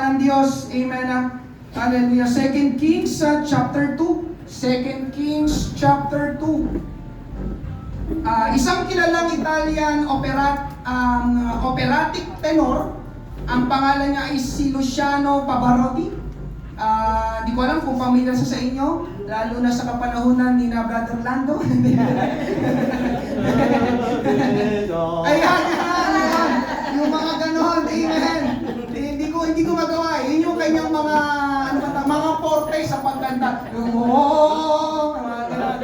ng Diyos. Amen. Hallelujah. 2 Kings chapter 2. 2 Kings chapter 2. Isang kilalang Italian operatic tenor. Ang pangalan niya ay si Luciano Pavarotti. Di ko alam kung pamilyar sa inyo, lalo na sa kapanahunan ni na Brother Lando. Ayan. Yung mga ganon, amen. Hindi ko magawa. Yun yung kanyang mga forte sa pagkanta. Yung mga ganon.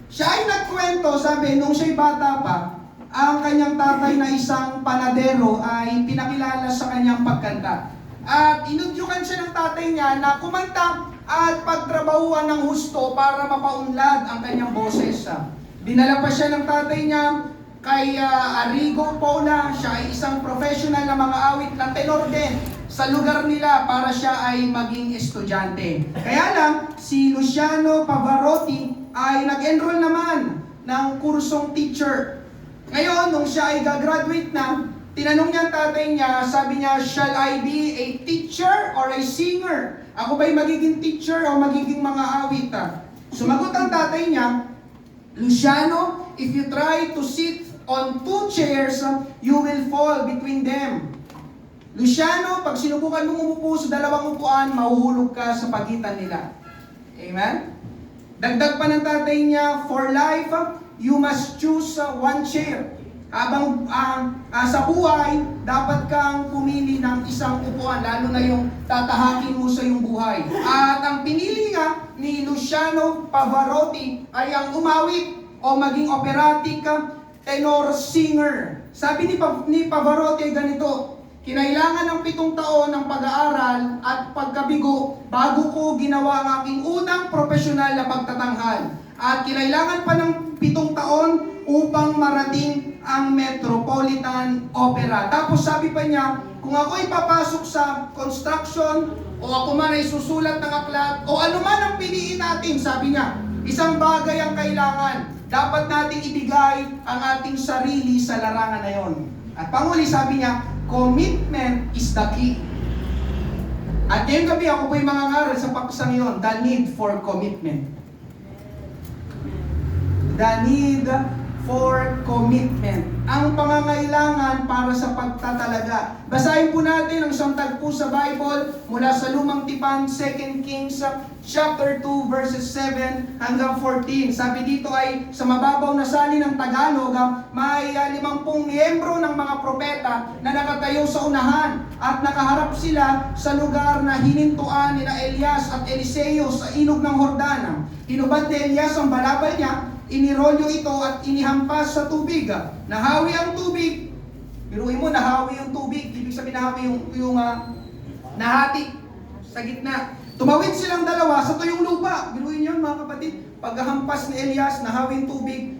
Siya ay nagkwento, sabi, nung siya'y bata pa, ang kanyang tatay na isang panadero ay pinakilala sa kanyang pagkanta. At inudyukan siya ng tatay niya na kumanta at pagtrabahuan ng husto para mapaunlad ang kanyang boses. Dinala pa siya ng tatay niya kay Arrigo Paula. Siya ay isang professional na mga awit na tenor din sa lugar nila para siya ay maging estudyante. Kaya lang, si Luciano Pavarotti ay nag-enroll naman ng kursong teacher. Ngayon, nung siya ay gagraduate na, tinanong niya ang tatay niya, sabi niya, shall I be a teacher or a singer? Ako ba'y magiging teacher o magiging mga awit? Sumagot ang tatay niya, Luciano, if you try to sit on two chairs, you will fall between them. Luciano, pag sinubukan mong umupo sa dalawang upuan, mahuhulog ka sa pagitan nila. Amen? Dagdag pa ng tatay niya, for life, you must choose one chair. Habang sa buhay, dapat kang pumili ng isang upuan, lalo na yung tatahakin mo sa iyong buhay. At ang pinili nga ni Luciano Pavarotti ay ang umawit o maging operatic tenor singer. Sabi ni Pavarotti ay ganito, kinailangan ng 7 taon ng pag-aaral at pagkabigo bago ko ginawa ang aking unang profesional na pagtatanghal. At kinailangan pa ng 7 taon upang marating ang Metropolitan Opera. Tapos sabi pa niya, kung ako ay papasok sa construction o ako man ay susulat ng aklat o ano man ang piliin natin, sabi niya, isang bagay ang kailangan. Dapat nating ibigay ang ating sarili sa larangan na yon. At panguli sabi niya, commitment is the key. At ngayong gabi ako po'y mangangaral sa paksang yon, the need for commitment. The need for commitment. Ang pangangailangan para sa pagtatalaga. Basahin po natin ang isang tagpo sa Bible mula sa Lumang Tipan, 2 Kings chapter 2 verses 7 hanggang 14. Sabi dito ay sa mababaw na salin ng Tagalog, may 50 miyembro ng mga propeta na nakatayo sa unahan at nakaharap sila sa lugar na hinintuan ni Elias at Eliseo sa ilog ng Jordan. Hinubad ni Elias ang balabal niya, inirolyo ito at inihampas sa tubig. Nahawi ang tubig. Biruin mo, nahawi yung tubig. Ibig sabihin nahawi yung nahati sa gitna. Tumawid silang dalawa sa tuyong lupa. Biruin yun mga kapatid. Paghahampas ni Elias, nahawi yung tubig,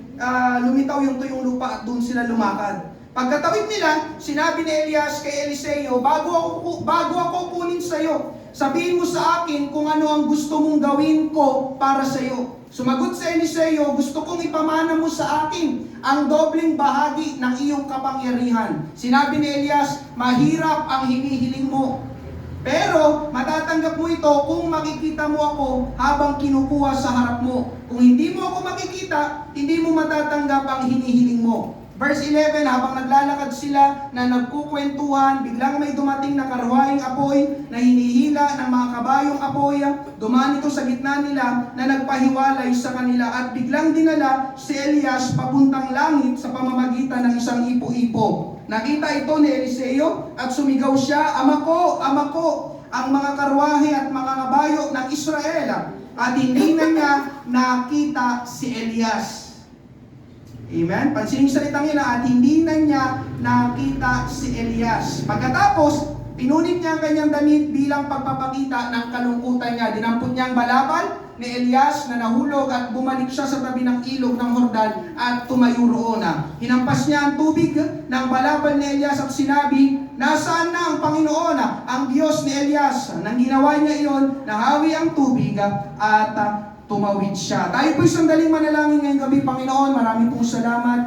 lumitaw yung tuyong lupa at doon sila lumakad. Pagkatawid nila, sinabi ni Elias kay Eliseo, bago ako kunin sa iyo, sabihin mo sa akin kung ano ang gusto mong gawin ko para sa iyo. Sumagot sa Eliseo, gusto kong ipamana mo sa akin ang dobleng bahagi ng iyong kapangyarihan. Sinabi ni Elias, mahirap ang hinihiling mo. Pero matatanggap mo ito kung makikita mo ako habang kinukuha sa harap mo. Kung hindi mo ako makikita, hindi mo matatanggap ang hinihiling mo. Verse 11, habang naglalakad sila na nagkukwentuhan, biglang may dumating na karuhayeng apoy na hinihila ng mga kabayong apoy. Dumaan ito sa gitna nila na nagpahiwalay sa kanila at biglang dinala si Elias papuntang langit sa pamamagitan ng isang ipo-ipo. Nakita ito ni Eliseo at sumigaw siya, Ama ko, ang mga karwahe at mga kabayo ng Israel. At hindi na niya nakita si Elias. Amen? Pansinin yung salitang yun at hindi na niya nakita si Elias. Pagkatapos, pinunit niya ang kanyang damit bilang pagpapakita ng kalungkutan niya. Dinampot niya ang balabal ni Elias na nahulog at bumalik siya sa tabi ng ilog ng Jordan at tumayo roon. Hinampas niya ang tubig ng balabal ni Elias at sinabi, nasaan na ang Panginoon, ang Diyos ni Elias? Nang ginawa niya iyon, nahawi ang tubig at tumawid siya. Tayo po'y sandaling manalangin ngayong gabi, Panginoon. Maraming pong salamat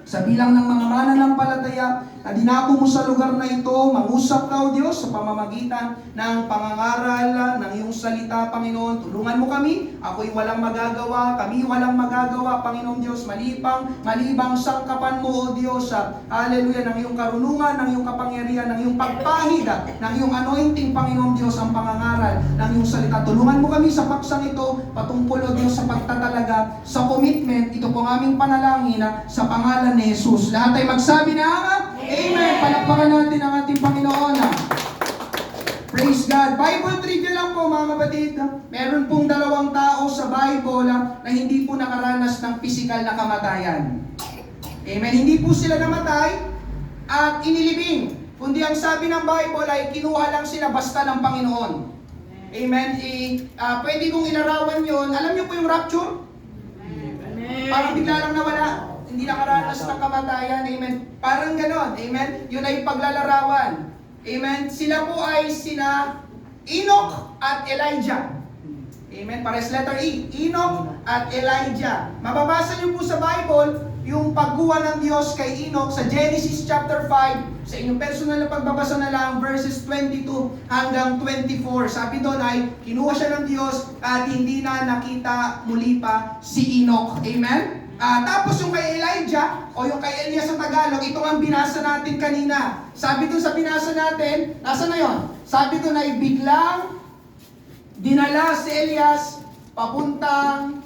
sa bilang ng mga mananampalataya na dinako mo sa lugar na ito. Mangusap ka, O Diyos, sa pamamagitan ng pangangaral ng iyong salita, Panginoon. Tulungan mo kami. Ako'y walang magagawa. Kami walang magagawa, Panginoon Diyos. Malibang sangkapan mo, O Diyos. Hallelujah, ng iyong karunungan, ng iyong kapangyarihan, ng iyong pagpahid, ng iyong anointing, Panginoon Diyos, ang pangangaral ng iyong salita. Tulungan mo kami sa paksang ito, patungkol, O Diyos, sa pagtatalaga, sa commitment. Ito po ang aming panalangin sa pangalan ni Jesus. Lahat ay magsabi na Amen. Palakpakan natin ang ating Panginoon. Praise God. Bible trivia lang po, mga kapatid. Meron pong 2 tao sa Bible na hindi po nakaranas ng physical na kamatayan. Amen. Hindi po sila namatay at inilibing. Kundi ang sabi ng Bible ay kinuha lang sila basta ng Panginoon. Amen. Pwede kong ilarawan yon. Alam niyo po yung rapture? Parang bigla lang nawala. Hindi nakaranas ng kamatayan. Amen. Parang ganon. Amen. Yun ay paglalarawan. Amen. Sila po ay sina Enoch at Elijah. Amen. Pares letter E. Enoch at Elijah. Mababasa niyo po sa Bible yung pagkuha ng Diyos kay Enoch sa Genesis chapter 5. Sa inyong personal na pagbabasa na lang, verses 22 hanggang 24. Sabi doon ay, kinuha siya ng Diyos at hindi na nakita muli pa si Enoch. Amen? Tapos yung kay Elijah, o yung kay Elias sa Tagalog, ito ang binasa natin kanina. Sabi doon sa binasa natin, nasa na yon? Sabi doon ay biglang dinala si Elias papuntang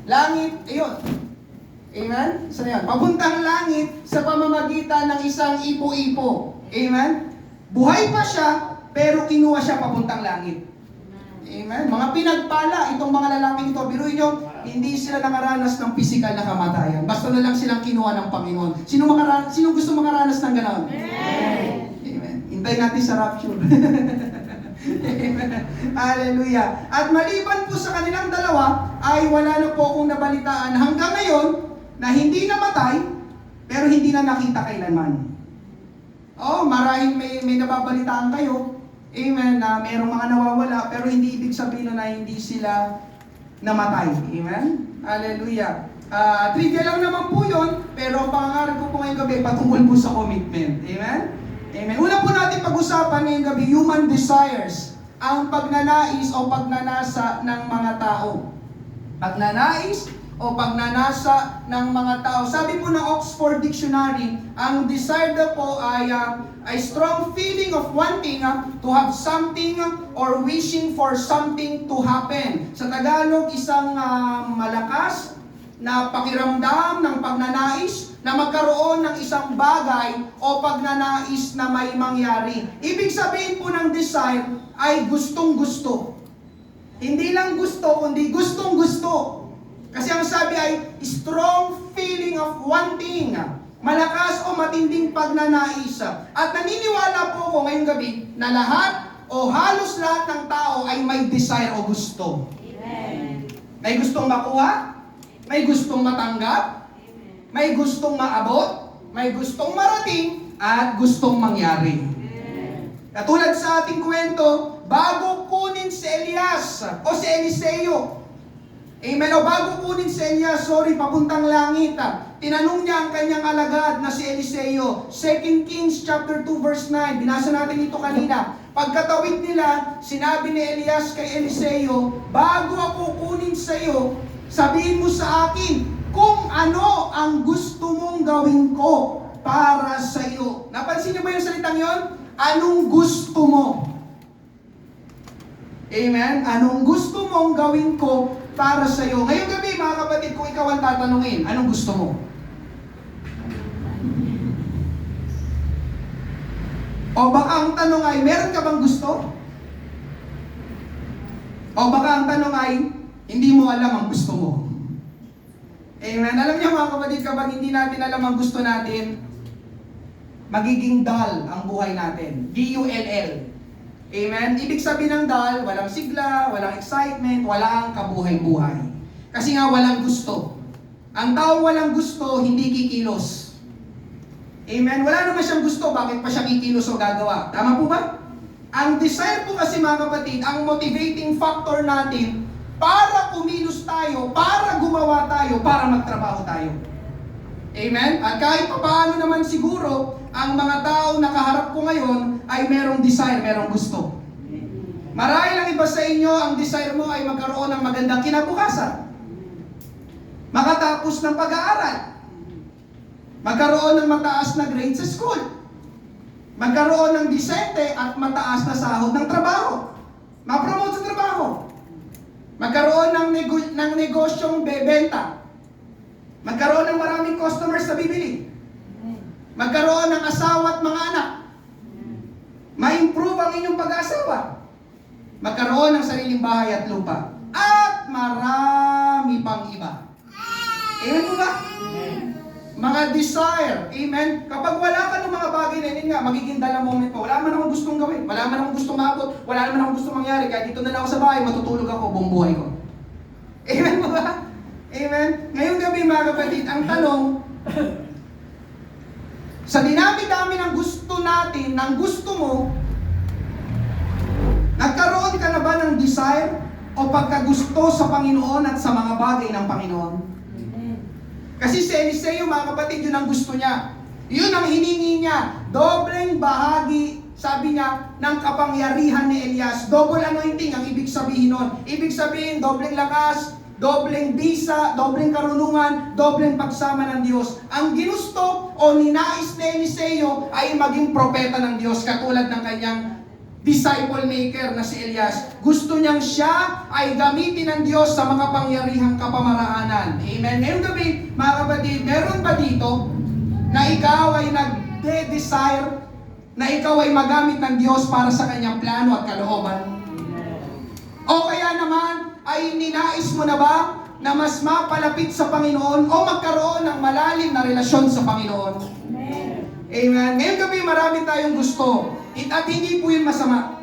langit. Ayun. Amen? So yan, papuntang langit sa pamamagitan ng isang ipo-ipo. Amen? Buhay pa siya, pero kinuha siya papuntang langit. Amen? Mga pinagpala, itong mga lalaking ito, biruin nyo, hindi sila nakaranas ng physical na kamatayan. Basta na lang silang kinuha ng Panginoon. Sino gusto makaranas ng gano'n? Amen. Amen. Hintayin natin sa rapture. Amen. Hallelujah. At maliban po sa kanilang dalawa, ay wala na po akong nabalitaan hanggang ngayon na hindi namatay, pero hindi na nakita kailanman. Marahil may nababalitaan kayo, amen, na mayroong mga nawawala, pero hindi ibig sabihin na hindi sila namatay. Amen? Hallelujah. Trivia lang naman po yun, pero ang pangangarap ko po ngayong gabi, patungkol po sa commitment. Amen? Amen. Una po natin pag-usapan ngayong gabi, human desires. Ang pagnanais o pagnanasa ng mga tao. Pagnanais o pagnanasa ng mga tao. Sabi po ng Oxford Dictionary, ang desire daw po ay a strong feeling of wanting to have something or wishing for something to happen. Sa Tagalog, isang malakas na pakiramdam ng pagnanais na magkaroon ng isang bagay o pagnanais na may mangyari. Ibig sabihin po ng desire ay gustong-gusto. Hindi lang gusto, kundi gustong-gusto. Kasi ang sabi ay strong feeling of wanting. Malakas o matinding pagnanais. At naniniwala po ako ngayong gabi na lahat o halos lahat ng tao ay may desire o gusto. Amen. May gustong makuha, may gustong matanggap, may gustong maabot, may gustong marating, at gustong mangyari. Katulad sa ating kwento, bago kunin si Elias o si Eliseo, amen, o bago kunin si Elias, papuntang langit, tinanong niya ang kanyang alagad na si Eliseo. 2 Kings chapter 2 verse 9, binasa natin ito kanina. Pagkatawid nila, sinabi ni Elias kay Eliseo, bago ako kunin sa iyo, sabihin mo sa akin kung ano ang gusto mong gawin ko para sa iyo. Napansin niyo ba yung salitang yon? Anong gusto mo? Amen? Anong gusto mong gawin ko para sa iyo? Ngayong gabi, mga kapatid, kung ikaw ang tatanungin, anong gusto mo? O baka ang tanong ay, meron ka bang gusto? O baka ang tanong ay, hindi mo alam ang gusto mo. Amen? Alam niyo mga kapatid, kapag hindi natin alam ang gusto natin, magiging dull ang buhay natin. D-U-L-L. Amen? Ibig sabihin ng dull, walang sigla, walang excitement, walang kabuhay-buhay. Kasi nga walang gusto. Ang taong walang gusto, hindi kikilos. Amen? Wala naman siyang gusto, bakit pa siya kikilos o gagawa? Tama po ba? Ang desire po kasi mga kapatid, ang motivating factor natin para kumilos tayo, para gumawa tayo, para magtrabaho tayo. Amen? At kahit paano naman siguro, ang mga tao na kaharap ko ngayon ay merong desire, merong gusto. Marahil ang iba sa inyo, ang desire mo ay magkaroon ng magandang kinabukasan. Makatapos ng pag-aaral. Magkaroon ng mataas na grade sa school. Magkaroon ng disente at mataas na sahod ng trabaho. Ma-promote sa trabaho. Magkaroon ng negosyong bebenta. Magkaroon ng maraming customers na bibili. Magkaroon ng asawa at mga anak. Ma-improve ang inyong pag-aasawa. Magkaroon ng sariling bahay at lupa. At marami pang iba. Amen po ba? Mga desire. Amen? Kapag wala ka ng mga bagay na yun nga, magiging dala moment pa. Wala man akong gustong gawin. Wala man akong gustong maabot. Wala naman akong gustong mangyari. Kaya dito na lang ako sa bahay, matutulog ako buong buhay ko. Amen po ba? Amen? Ngayong gabi mga kapatid, ang tanong, sa dinami-dami ng gusto natin, ng gusto mo, nagkaroon ka na ba ng desire o pagkagusto sa Panginoon at sa mga bagay ng Panginoon? Kasi si Eliseo, mga kapatid, yun ang gusto niya. Yun ang hiningi niya. Dobleng bahagi, sabi niya, ng kapangyarihan ni Elias. Double anointing ang ibig sabihin nun. Ibig sabihin, dobleng lakas, dobleng bisa, dobleng karunungan, dobleng pagsama ng Diyos. Ang ginusto o ninais ni Eliseo ay maging propeta ng Diyos, katulad ng kanyang disciple maker na si Elias. Gusto niyang siya ay gamitin ng Diyos sa mga pangyarihang kapamaraanan. Amen. Ngayong gabi, mga kapatid, meron ba dito na ikaw ay nagde-desire na ikaw ay magamit ng Diyos para sa kanyang plano at kalooban? O kaya naman, ay ninais mo na ba na mas mapalapit sa Panginoon o magkaroon ng malalim na relasyon sa Panginoon? Amen. Ngayong gabi, marami tayong gusto. At hindi po yun masama.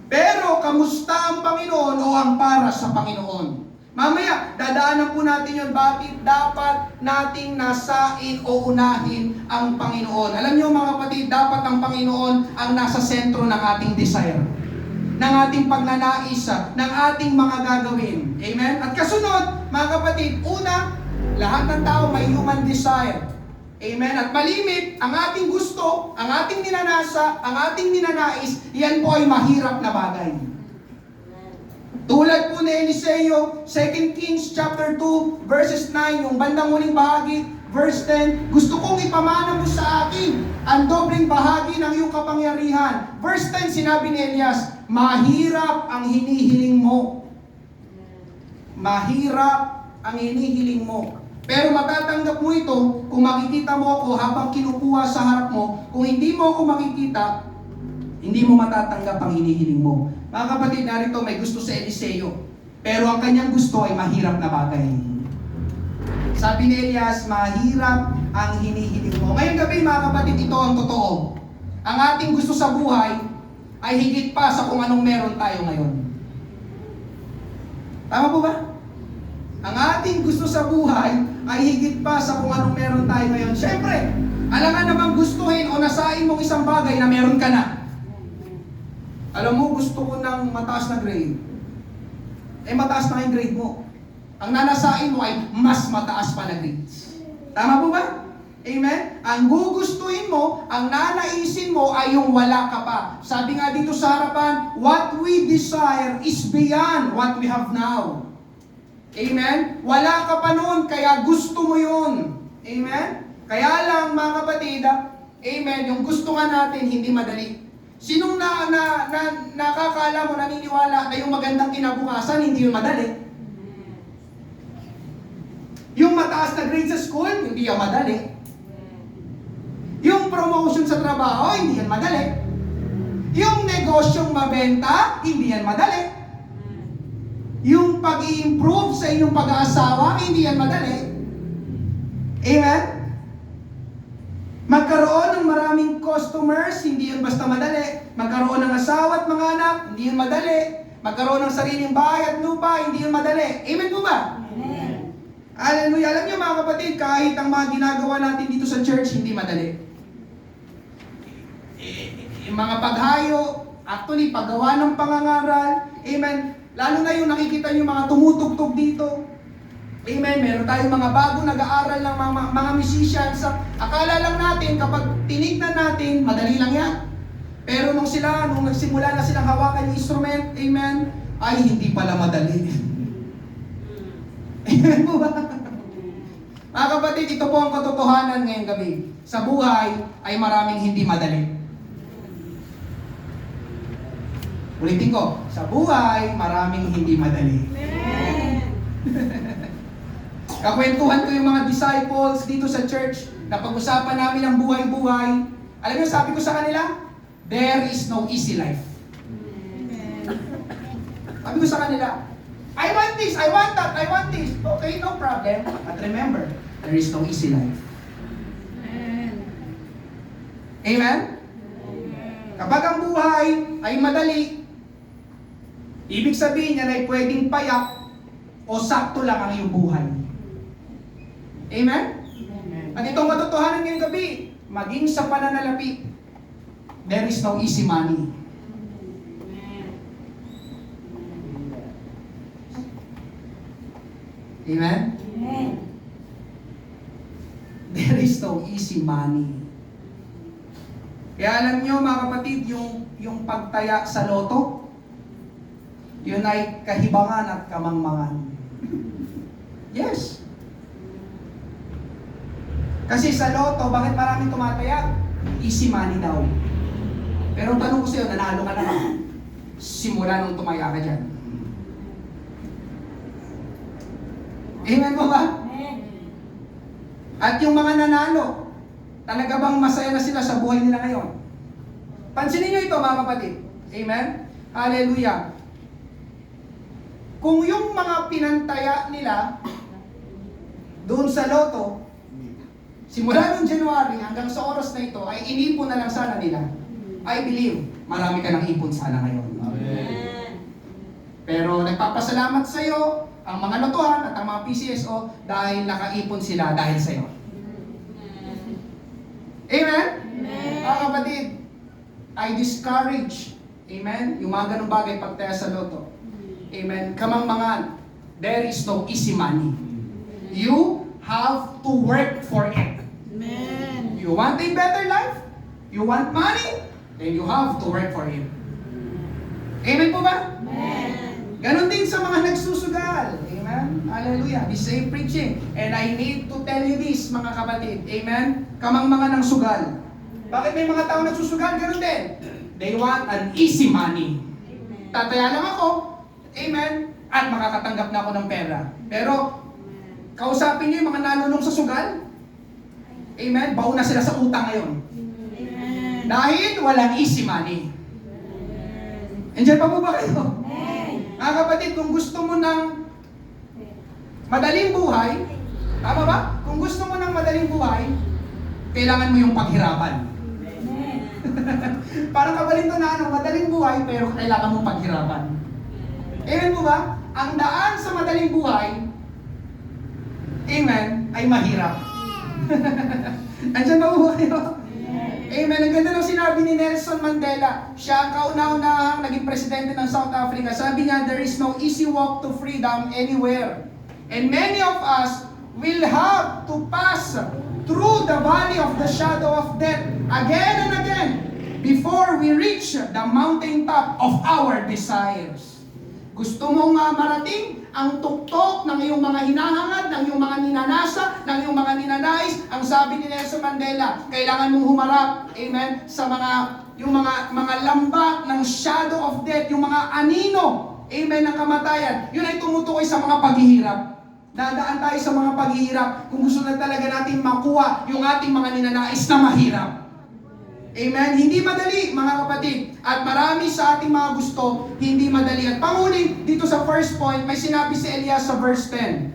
Pero, kamusta ang Panginoon o ang para sa Panginoon? Mamaya, dadaanan po natin yun, bakit dapat nating nasain o unahin ang Panginoon. Alam niyo mga kapatid, dapat ang Panginoon ang nasa sentro ng ating desire, ng ating pagnanais, ng ating mga gagawin. Amen? At kasunod, mga kapatid, una, lahat ng tao may human desire. Amen? At malimit, ang ating gusto, ang ating ninanasa, ang ating ninanais, yan po ay mahirap na bagay. Tulad po ni Eliseo, 2 Kings chapter 2, verses 9, yung bandang huling bahagi, verse 10, gusto kong ipamana mo sa akin ang dobleng bahagi ng iyong kapangyarihan. Verse 10, sinabi ni Elias, mahirap ang hinihiling mo. Mahirap ang hinihiling mo. Pero matatanggap mo ito kung makikita mo ako habang kinukuha sa harap mo. Kung hindi mo ako makikita, hindi mo matatanggap ang hinihiling mo. Mga kapatid, narito may gusto sa Eliseo. Pero ang kanyang gusto ay mahirap na bagay. Sabi ni Elias, mahirap ang hinihiling mo. Ngayong gabi mga kapatid, ito ang totoo. Ang ating gusto sa buhay ay higit pa sa kung anong meron tayo ngayon. Tama po ba? Ang ating gusto sa buhay ay higit pa sa kung anong meron tayo ngayon. Siyempre, alangan namang gustuhin o nasain mong isang bagay na meron ka na. Alam mo, gusto ko ng mataas na grade. Mataas na yung grade mo. Ang nanasain mo ay mas mataas pa na grades. Tama po ba? Amen? Ang gugustuhin mo, ang nanaisin mo ay yung wala ka pa. Sabi nga dito sa harapan, what we desire is beyond what we have now. Amen? Wala ka pa noon, kaya gusto mo yun. Amen? Kaya lang mga kapatid, amen, yung gusto nga natin, hindi madali. Sinong nakakala mo, naniniwala na yung magandang kinabukasan, hindi yun madali? Yung mataas na grade sa school, hindi yan madali. Yung promotion sa trabaho, hindi yan madali. Yung negosyong mabenta, hindi yan madali. Yung pag-i-improve sa inyong pag-aasawa, hindi yan madali. Amen? Magkaroon ng maraming customers, hindi yan basta madali. Magkaroon ng asawa at mga anak, hindi yan madali. Magkaroon ng sariling bahay at lupa, hindi yan madali. Amen po ba? Amen. Hallelujah. Alam niyo mga kapatid, kahit ang mga ginagawa natin dito sa church, hindi madali. Yung mga paghayo, actually, paggawa ng pangangaral, amen. Lalo na yung nakikita niyo mga tumutugtog dito. Amen. Meron tayong mga bago nag-aaral ng mga musicians. Akala lang natin kapag tinignan natin, madali lang yan. Pero nung nagsimula na silang hawakan yung instrument, amen, ay hindi pala madali. Amen po ba? Mga kapatid, ito po ang katotohanan ngayong gabi. Sa buhay ay maraming hindi madali. Ulitin ko, sa buhay, maraming hindi madali. Kakwentuhan ko yung mga disciples dito sa church na pag-usapan namin ang buhay-buhay. Alam niyo, sabi ko sa kanila, there is no easy life. Sabi ko sa kanila, I want this, I want that, I want this. Okay, no problem. But remember, there is no easy life. Amen? Kapag ang buhay ay madali, ibig sabihin niya ay pwedeng payak o sakto lang ang iyong buhay. Amen? At itong katotohanan ngayong gabi, maging sa pananalapi, there is no easy money. Amen? Amen. There is no easy money. Kaya alam nyo mga kapatid, yung pagtaya sa loto, yun ay kahibangan at kamangmangan. Yes. Kasi sa loto, bakit maraming tumataya? Easy money daw. Pero tanong ko sa'yo, nanalo ka na ba? Simula nung tumaya ka dyan. Amen mo ba? Amen. At yung mga nanalo, talaga bang masaya na sila sa buhay nila ngayon? Pansinin nyo ito mga kapatid. Amen? Hallelujah. Kung yung mga pinantaya nila doon sa loto, simula noong January hanggang sa oras na ito, ay inipon na lang sana nila. I believe, marami ka ng ipon sana ngayon. Amen. Pero nagpapasalamat sa iyo ang mga lotohan at ang mga PCSO dahil nakaipon sila dahil sa iyo. Amen? Amen. Mga kapatid, I discourage, amen, yung mga ganung bagay pagtaya sa loto. Amen. Kamangmangan, there is no easy money. You have to work for it. Amen. You want a better life? You want money? Then you have to work for it. Amen po ba? Amen. Ganon din sa mga nagsusugal. Amen? Hallelujah. This is preaching. And I need to tell you this, mga kapatid. Amen? Kamangmangan ng sugal. Bakit may mga tao nagsusugal? Ganon din. They want an easy money. Tataya lang ako. Amen? At makakatanggap na ako ng pera. Pero, kausapin niyo yung mga nanulong sa sugal. Amen? Baon na sila sa utang ngayon. Amen. Dahil walang easy money. Andiyan pa po ba kayo? Amen. Mga kapatid, kung gusto mo ng madaling buhay, tama ba? Kung gusto mo ng madaling buhay, kailangan mo yung paghirapan. Amen. Parang kabalito na madaling buhay, pero kailangan mo paghirapan. Amen po ba? Ang daan sa madaling buhay, amen, ay mahirap. Andiyan ba po kayo? Amen. Ang ganda ng sinabi ni Nelson Mandela. Siya ang kauna-unahang naging presidente ng South Africa. Sabi niya, there is no easy walk to freedom anywhere. And many of us will have to pass through the valley of the shadow of death again and again before we reach the mountaintop of our desires. Gusto mong marating ang tuktok ng iyong mga hinahangad, ng iyong mga ninanasa, ng iyong mga ninanais. Ang sabi ni Nelson Mandela, kailangan mong humarap, amen, sa yung mga lambat ng shadow of death, yung mga anino, amen, ng kamatayan. Yun ay tumutukoy sa mga paghihirap. Dadaan tayo sa mga paghihirap kung gusto na talaga natin makuha yung ating mga ninanais na mahirap. Amen? Hindi madali, mga kapatid. At marami sa ating mga gusto, hindi madali. At panguling, dito sa first point, may sinabi si Elias sa verse 10.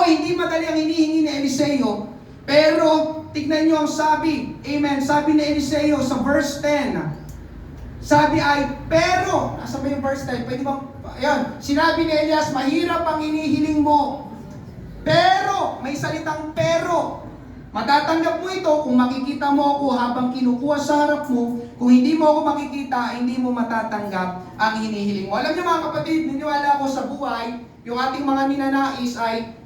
Hindi madali ang hinihingi ni Eliseo. Pero, tignan nyo ang sabi. Amen? Sabi ni Eliseo sa verse 10. Sabi ay, pero, nasa ba yung verse 10? Pwede bang, ayan, sinabi ni Elias, mahirap ang hinihiling mo. Pero, may salitang pero. Matatanggap mo ito kung makikita mo ako habang kinukuha sa harap mo. Kung hindi mo ako makikita, hindi mo matatanggap ang hinihiling mo. Alam niyo mga kapatid, niniwala ako sa buhay, yung ating mga ninanais ay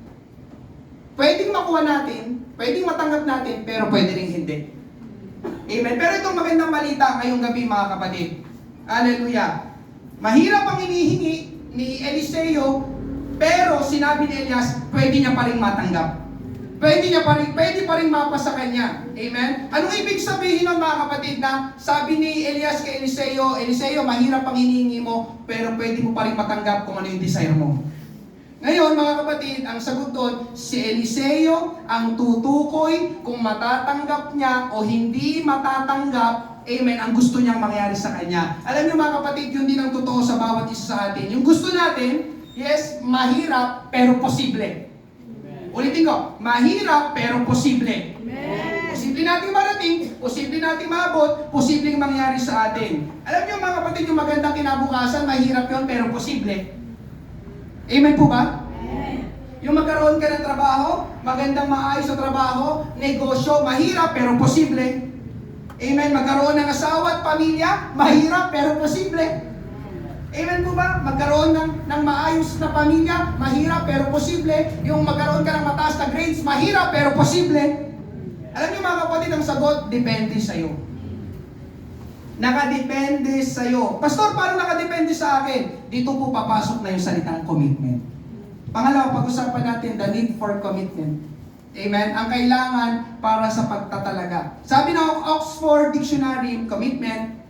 Pwedeng makuha natin, pwedeng matanggap natin, pero pwede rin hindi. Amen. Pero itong magandang balita ngayong gabi mga kapatid. Hallelujah. Mahirap ang hinihingi ni Eliseo, pero sinabi ni Elias, pwede niya pa rin matanggap. Pwede pa rin mapa sa kanya. Amen? Anong ibig sabihin ng mga kapatid na sabi ni Elias kay Eliseo, Eliseo, mahirap ang hinihingi mo, pero pwede mo pa rin matanggap kung ano yung desire mo. Ngayon, mga kapatid, ang sagot doon, si Eliseo ang tutukoy kung matatanggap niya o hindi matatanggap, amen, ang gusto niyang mangyari sa kanya. Alam niyo mga kapatid, yun din ang totoo sa bawat isa sa atin. Yung gusto natin, yes, mahirap, pero posible. Ulitin ko, mahirap pero posible. Posible nating marating, posible nating maabot, posibleng mangyari sa atin. Alam niyo mga kapatid, yung magandang kinabukasan, mahirap yon pero posible. Amen po ba? Yung magkaroon ka ng trabaho, magandang maayos na trabaho, negosyo, mahirap pero posible. Amen. Magkaroon ng asawa at pamilya, mahirap pero posible. Amen po ba? Magkaroon ng maayos na pamilya, mahirap pero posible. Yung magkaroon ka ng mataas na grades, mahirap pero posible. Alam niyo mga kapatid, ang sagot, depende sa'yo. Nakadepende sa'yo. Pastor, paano nakadepende sa akin? Dito po papasok na yung salitang commitment. Pangalawa, pag-usapan natin the need for commitment. Amen? Ang kailangan para sa pagtatalaga. Sabi ng Oxford Dictionary, commitment,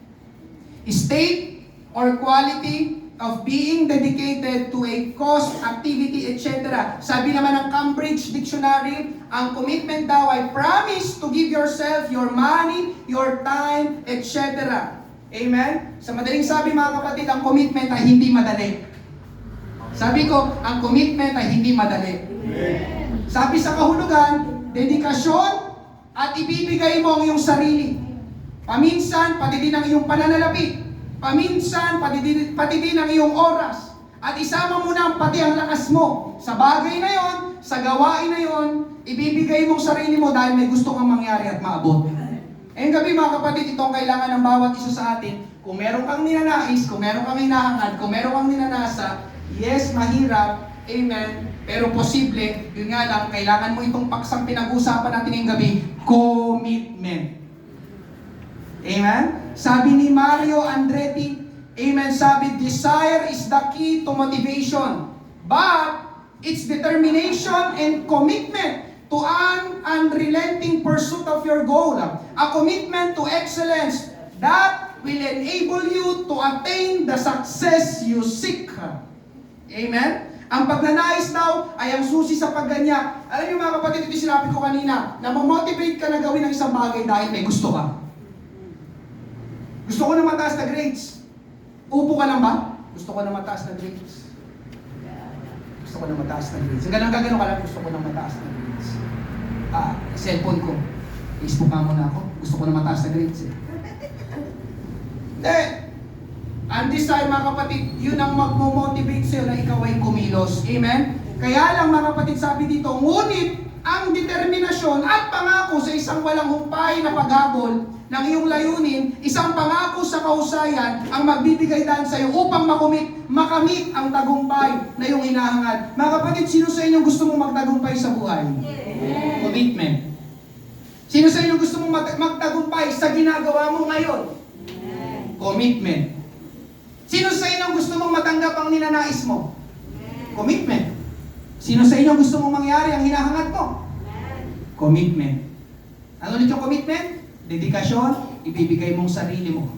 state or quality of being dedicated to a cause, activity, etc. Sabi naman ng Cambridge Dictionary, ang commitment daw ay promise to give yourself your money, your time, etc. Amen? Sa madaling sabi mga kapatid, ang commitment ay hindi madali. Sabi ko, ang commitment ay hindi madali. Sabi sa kahulugan, dedikasyon at ibibigay mo ang iyong sarili. Paminsan, pati din ang iyong pananalapi. Paminsan, pati din ang iyong oras. At isama mo na pati ang lakas mo. Sa bagay na yon, sa gawain na yon, ibibigay mong sarili mo dahil may gusto kang mangyari at maabot. Ngayong gabi mga kapatid, ito ang kailangan ng bawat isa sa atin. Kung meron kang ninanais, kung meron kang hinahangad, kung meron kang ninanasa, yes, mahirap, amen, pero posible, yun nga lang, kailangan mo itong paksang pinag-usapan natin ngayong gabi, commitment. Amen? Sabi ni Mario Andretti, amen, sabi, desire is the key to motivation, but it's determination and commitment to an unrelenting pursuit of your goal. A commitment to excellence that will enable you to attain the success you seek. Amen? Ang pagnanais daw ay ang susi sa pagganyak. Alam niyo mga kapatid, ito sinabi ko kanina, na mamotivate ka na gawin ang isang bagay dahil may gusto ka. Gusto ko na mataas na grades. Upo ka lang ba? Gusto ko na mataas na grades. Gusto ko na mataas na grades. Ganun ka lang, gusto ko na mataas na grades. Cellphone ko. Facebook ka muna ako. Gusto ko na mataas na grades eh. Hindi. Ang desire mga kapatid, yun ang magmo-motivate sa'yo na ikaw ay kumilos. Amen? Kaya lang mga kapatid, sabi dito, ngunit ang determinasyon at pangako sa isang walang humpay na paghabol ng iyong layunin, isang pangako sa kahusayan ang magbibigay daan sa iyo upang makamit ang tagumpay na iyong hinahangad. Mga kapatid, sino sa inyo gusto mong magtagumpay sa buhay? Yeah. Commitment. Sino sa inyo gusto mong magtagumpay sa ginagawa mo ngayon? Yeah. Commitment. Sino sa inyo gusto mong matanggap ang ninanais mo? Yeah. Commitment. Sino sa inyo gusto mong mangyari ang hinahangad mo? Yeah. Commitment. Ano ulit yung commitment? Dedikasyon, ibibigay mong sarili mo.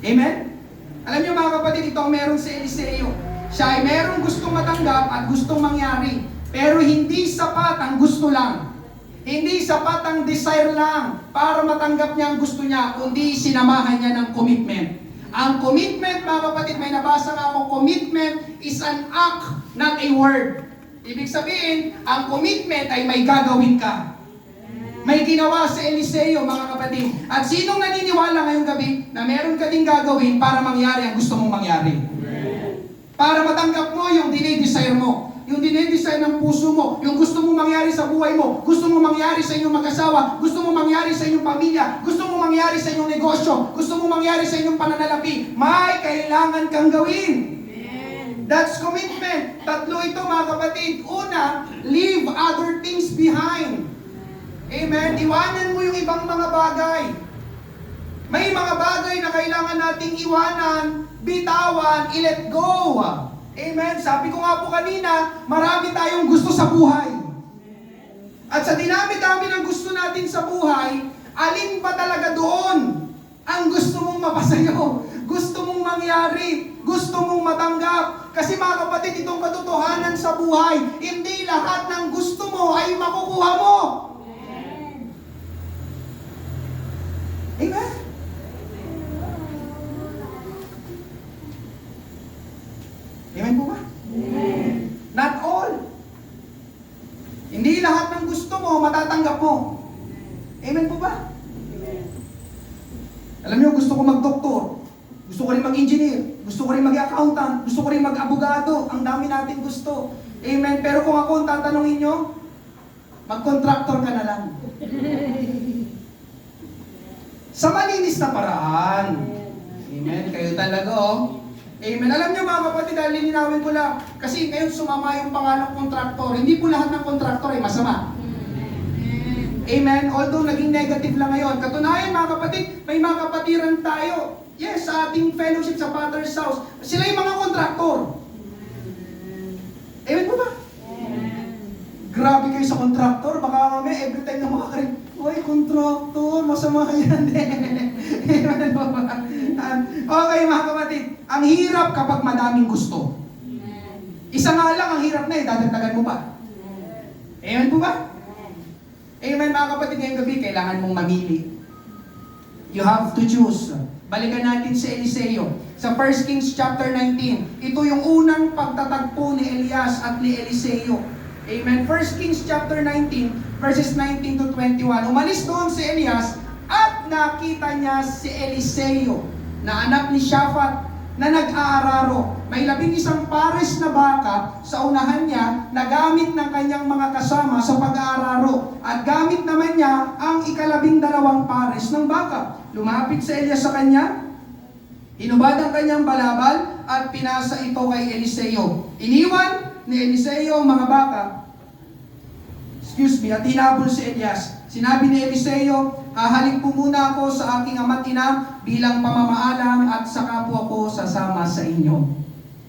Amen? Alam niyo mga kapatid, ito ang meron si Eliseo. Siya ay merong gustong matanggap at gustong mangyari. Pero hindi sapat ang gusto lang. Hindi sapat ang desire lang para matanggap niya ang gusto niya, kundi sinamahan niya ng commitment. Ang commitment, mga kapatid, may nabasa nga ako, commitment is an act, not a word. Ibig sabihin, ang commitment ay may gagawin ka. May ginawa si Eliseo, mga kapatid. At sinong naniniwala ngayong gabi na meron ka ding gagawin para mangyari ang gusto mong mangyari? Para matanggap mo yung dinidesire mo. Yung dinidesire ng puso mo. Yung gusto mong mangyari sa buhay mo. Gusto mong mangyari sa inyong mag-asawa. Gusto mong mangyari sa inyong pamilya. Gusto mong mangyari sa inyong negosyo. Gusto mong mangyari sa inyong pananalapi. May kailangan kang gawin. That's commitment. Tatlo ito mga kapatid. Una, leave other things behind. Amen? Iwanan mo yung ibang mga bagay. May mga bagay na kailangan nating iwanan, bitawan, i-let go. Amen? Sabi ko nga po kanina, marami tayong gusto sa buhay. At sa dinami-dami ng gusto natin sa buhay, alin ba talaga doon ang gusto mong mapasayo? Gusto mong mangyari? Gusto mong matanggap? Kasi mga kapatid, itong katotohanan sa buhay, hindi lahat ng gusto mo ay makukuha mo. Amen? Amen po ba? Not all. Hindi lahat ng gusto mo, matatanggap mo. Amen po ba? Alam niyo, gusto ko mag-doktor. Gusto ko rin mag-engineer. Gusto ko rin mag-accountant. Gusto ko rin mag-abogado. Ang dami natin gusto. Amen. Pero kung ako ang tatanungin nyo, mag-contractor ka na lang. Sa malinis na paraan. Amen. Kayo talaga, oh. Amen. Alam niyo mga kapatid, dahil lininawin ko lang, kasi ngayon sumama yung pangalang kontraktor. Hindi po lahat ng kontraktor ay masama. Amen. Although naging negative lang ngayon. Katunayan mga kapatid, may mga kapatiran tayo. Yes, sa ating fellowship sa Father's House. Sila yung mga kontraktor. Amen po ba? Grabe kayo sa kontraktor. Baka kami every time na makakarin, uy, kontraktor, masama yan. Amen po ba? Okay mga kapatid, ang hirap kapag madaming gusto. Isa nga lang ang hirap na dadagdagan mo pa. Amen po ba? Amen mga kapatid, ngayong gabi, kailangan mong mamili. You have to choose. Balikan natin si Eliseo. Sa 1 Kings chapter 19, ito yung unang pagtatagpo ni Elias at ni Eliseo. Amen. 1 Kings chapter 19, verses 19 to 21. Umalis doon si Elias at nakita niya si Eliseo, na anak ni Shaphat, na nag-aararo. May 11 pares na baka sa unahan niya na gamit ng kanyang mga kasama sa pag-aararo. At gamit naman niya ang 12 pares ng baka. Lumapit si Elias sa kanya, inubad ang kanyang balabal at pinasa ito kay Eliseo. Iniwan ni Eliseo ang mga baka, at hinabol si Elias. Sinabi ni Eliseo, hahalik po muna ako sa aking ama't ina bilang pamamaalam at saka po ako sasama sa inyo.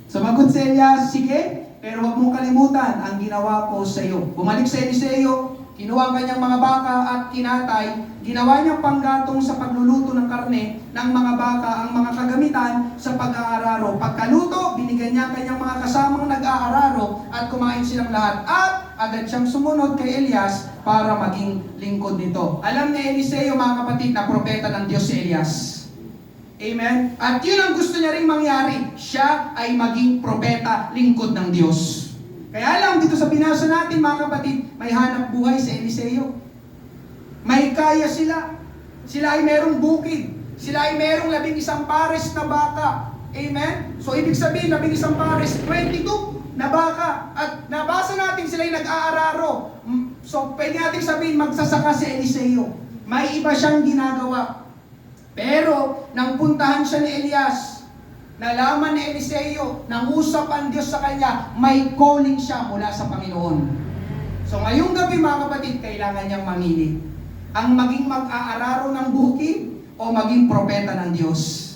Sumagot si Elias, sige, pero huwag mong kalimutan ang ginawa ko sa iyo. Bumalik si Eliseo, kinuha ang kanyang mga baka at kinatay, ginawa niyang panggatong sa pagluluto ng karne ng mga baka ang mga kagamitan sa pag-aararo. Pagkaluto, binigyan niya ang kanyang mga kasamang nag-aararo at kumain silang lahat. At agad siyang sumunod kay Elias para maging lingkod nito. Alam ni Eliseo mga kapatid na propeta ng Diyos si Elias. Amen? At yun ang gusto niya rin mangyari. Siya ay maging propeta, lingkod ng Diyos. Kaya lang dito sa binasa natin mga kapatid, may hanap buhay si Eliseo. May kaya sila. Sila ay merong bukid. Sila ay merong 11 pares na baka. Amen? So ibig sabihin, 11 pares, 22 na baka. At nabasa natin sila ay nag-aararo. So pwede natin sabihin, magsasaka si Eliseo. May iba siyang ginagawa. Pero nang puntahan siya ni Elias, nalaman ni Eliseo, nangusap ang Diyos sa kanya, may calling siya mula sa Panginoon. So ngayong gabi mga kapatid, kailangan niyang mamili. Ang maging mag-aararo ng bukid o maging propeta ng Diyos.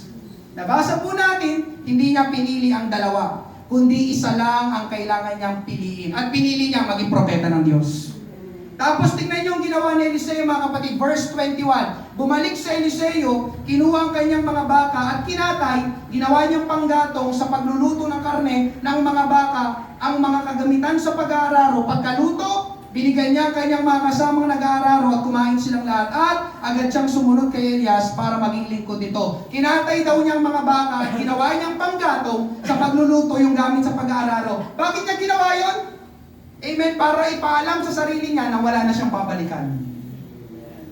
Nabasa po natin, hindi niya pinili ang dalawa, kundi isa lang ang kailangan niyang piliin. At pinili niya maging propeta ng Diyos. Tapos tingnan niyo ang ginawa ni Eliseo mga kapatid, verse 21. Bumalik sa Eliseo, kinuha ang kanyang mga baka at kinatay, ginawa niyang panggatong sa pagluluto ng karne ng mga baka, ang mga kagamitan sa pag-aararo. Pagkaluto, binigyan niya ang kanyang mga kasamang nag-aararo at kumain silang lahat. At agad siyang sumunod kay Elias para maging lingkod nito. Kinatay daw niyang mga baka at ginawa niyang panggatong sa pagluluto yung gamit sa pag-aararo. Bakit niya ginawa yon? Amen, para ipaalam sa sarili niya na wala na siyang babalikan.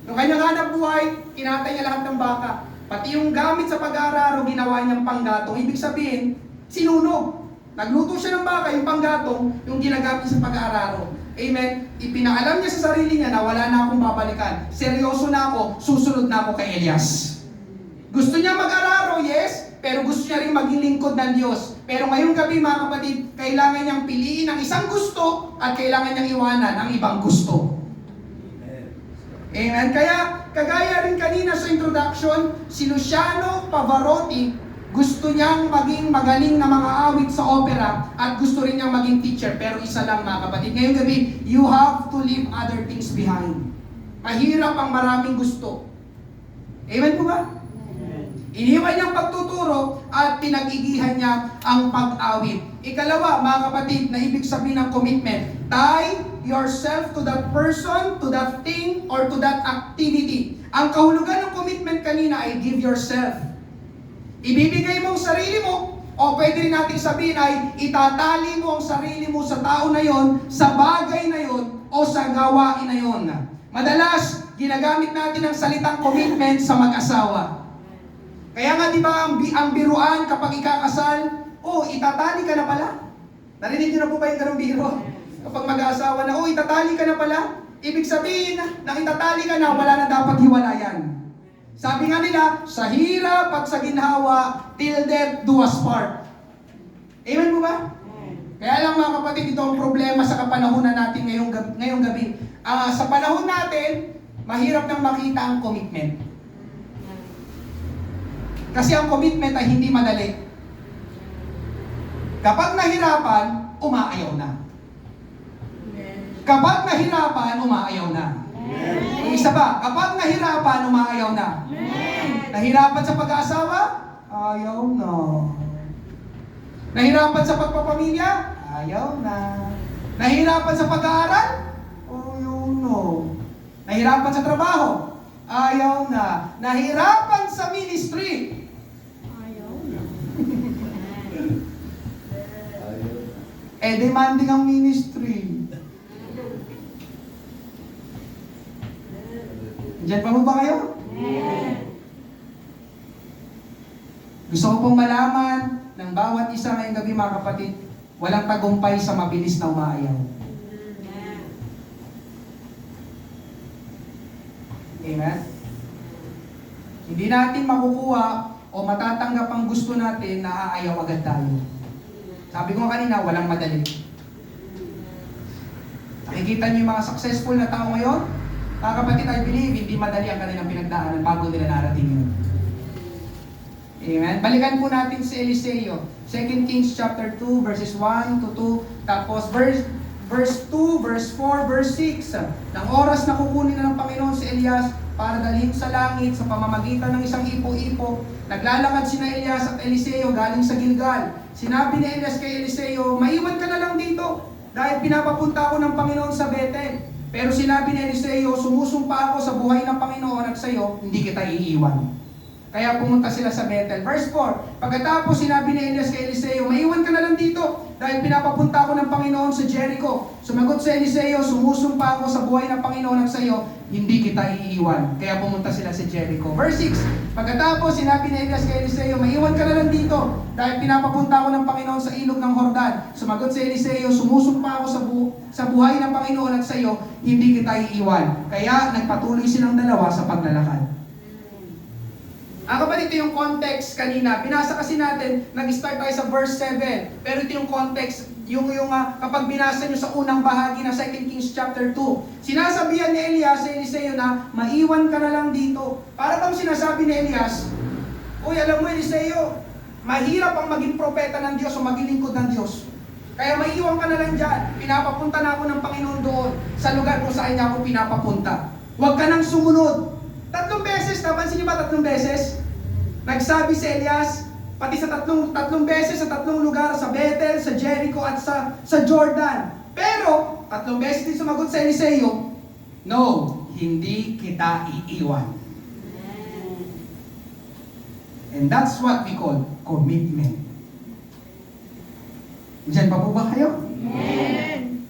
Yung kanyang hanap buhay, kinatay niya lahat ng baka. Pati yung gamit sa pag-aararo, ginawa niyang panggatong. Ibig sabihin, sinunog. Nagluto siya ng baka, yung panggatong, yung ginagamit sa pag-aararo. Amen. Ipinaalam niya sa sarili niya na wala na akong babalikan. Seryoso na ako, susunod na ako kay Elias. Gusto niya mag-araro, yes, pero gusto niya niya rin maging lingkod ng Diyos. Pero ngayong gabi mga kapatid, kailangan niyang piliin ang isang gusto at kailangan niyang iwanan ang ibang gusto. Amen. Kaya, kagaya rin kanina sa introduction, si Luciano Pavarotti, gusto niyang maging magaling na mga awit sa opera at gusto rin niyang maging teacher. Pero isa lang mga kapatid, ngayong gabi, you have to leave other things behind. Mahirap ang maraming gusto. Amen po ba? Iniwan niyang pagtuturo at pinag-igihan niya ang pag-awit. Ikalawa, mga kapatid, na ibig sabihin ng commitment, tie yourself to that person, to that thing, or to that activity. Ang kahulugan ng commitment kanina ay give yourself. Ibibigay mo ang sarili mo, o pwede rin natin sabihin ay itatali mo ang sarili mo sa tao na yon, sa bagay na yon, o sa gawain na yon. Madalas, ginagamit natin ang salitang commitment sa mag-asawa. Kaya nga di ba ang biruan kapag ikakasal, itatali ka na pala. Narinig niyo na po ba yung ganung biro? Kapag mag-aasawa na, itatali ka na pala. Ibig sabihin, na itatali ka na, wala na dapat hiwalayan. Sabi nga nila, sa hirap at sa ginhawa, till death do us part. Amen po ba? Kaya lang mga kapatid, ito ang problema sa kapanahunan natin ngayong gabi. Sa panahon natin, mahirap nang makita ang commitment. Kasi ang commitment ay hindi madali. Kapag nahirapan, umaayaw na. Kapag nahirapan, umaayaw na. Yung isa pa, kapag nahirapan, umaayaw na. Nahirapan sa pag-aasawa? Ayaw na. Nahirapan sa pagpapamilya? Ayaw na. Nahirapan sa pag-aaral? Ayaw na. Nahirapan sa trabaho? Ayaw na. Nahirapan sa ministry? Ayaw na. Demanding ang ministry. Diyan pa mo ba kayo? Gusto ko pong malaman ng bawat isa ngayong gabi mga kapatid, walang tagumpay sa mabilis na umaayaw. Amen? Hindi natin makukuha o matatanggap ang gusto natin na aayaw agad tayo. Sabi ko kanina, walang madali. Nakikita niyo yung mga successful na tao ngayon? Mga kapatid, I believe, hindi madali ang kanilang pinagdaanan bago nila narating yun. Amen? Balikan po natin si Eliseo. 2 Kings chapter 2, verses 1 to 2. Tapos verse 2, verse 4, verse 6. Nang oras na kukunin na ng Panginoon si Elias para dalhin sa langit sa pamamagitan ng isang ipo-ipo, naglalakad sina Elias at Eliseo galing sa Gilgal. Sinabi ni Elias kay Eliseo, maiwan ka na lang dito dahil pinapapunta ako ng Panginoon sa Bethel. Pero sinabi ni Eliseo, sumusumpa ako sa buhay ng Panginoon at sa iyo, hindi kita iiwan. Kaya pumunta sila sa Bethel. Verse 4, pagkatapos sinabi ni Elias kay Eliseo, maiwan ka na lang dito dahil pinapapunta ako ng Panginoon sa Jericho. Sumagot si Eliseo, sumusumpa ako sa buhay ng Panginoon at sa iyo, hindi kita iiwan. Kaya pumunta sila sa Jericho. Verse 6, pagkatapos sinabi ni Elias kay Eliseo, maiwan ka na lang dito dahil pinapapunta ako ng Panginoon sa ilog ng Jordan. Sumagot si Eliseo, sumusumpa ako sa buhay ng Panginoon at sa iyo, hindi kita iiwan. Kaya nagpatuloy silang dalawa sa paglalakad. Kapatid, ito yung context kanina. Binasa kasi natin, nag-start tayo sa verse 7. Pero ito yung context, kapag binasa nyo sa unang bahagi ng 2 Kings chapter 2. Sinasabihan ni Elias sa Eliseo na, maiwan ka na lang dito. Para bang sinasabi ni Elias, alam mo Eliseo, mahirap ang maging propeta ng Diyos o maging lingkod ng Diyos. Kaya maiwan ka na lang dyan. Pinapapunta na ako ng Panginoon doon sa lugar kung saan niya ako pinapapunta. Huwag ka nang sumunod. 3 beses, napansin niyo ba 3 beses? Nagsabi si Elias, pati sa tatlong beses sa 3 lugar, sa Bethel, sa Jericho at sa Jordan. Pero, 3 beses din sumagot sa Eliseo, no, hindi kita iiwan. And that's what we call commitment. Diyan pa po ba kayo? Amen.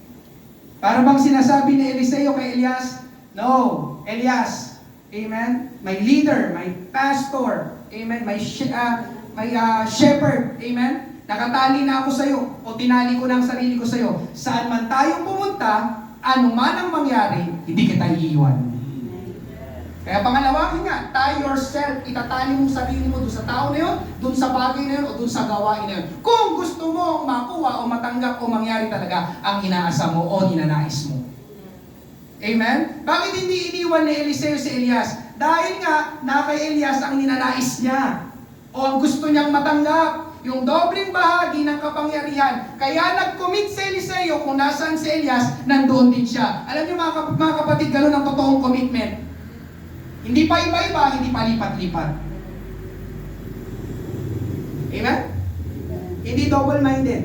Para bang sinasabi ni Eliseo kay Elias, no, Elias, amen, my leader, my pastor, amen, my shepherd, amen, nakatali na ako sa iyo, o tinali ko na ang sarili ko sa iyo. Saan man tayo pumunta, ano man ang mangyari, hindi kita iiwan. Kaya pangalawa, nga, tie yourself, itatali mong sarili mo doon sa tao na yun, doon sa bagay na yun, o doon sa gawain na yun. Kung gusto mo makuha o matanggap o mangyari talaga ang inaasa mo o ninanais mo. Amen? Bakit hindi iniwan ni Eliseo si Elias? Dahil nga, na kay Elias ang ninanais niya. O ang gusto niyang matanggap. Yung dobleng bahagi ng kapangyarihan. Kaya nag-commit si Eliseo kung nasaan si Elias, nandoon din siya. Alam niyo mga kapatid, gano'n ang totoong commitment. Hindi pa iba-iba, hindi pa lipat-lipat. Amen? Hindi double-minded.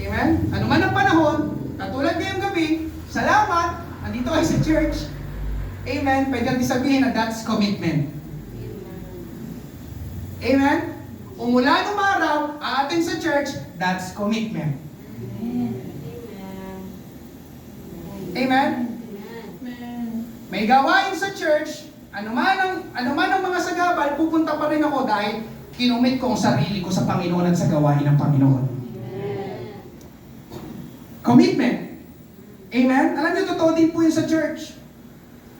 Amen? Ano man ang panahon, katulad ngayong gabi, salamat, andito kayo sa church. Amen? Pwede natin sabihin na that's commitment. Amen? Umula nung araw, aatin sa church, that's commitment. Amen? May gawain sa church, anuman ang mga sagabal, pupunta pa rin ako dahil kinumit ko ang sarili ko sa Panginoon at sa gawain ng Panginoon. Commitment. Amen? Alam niyo, totoo din po yun sa church.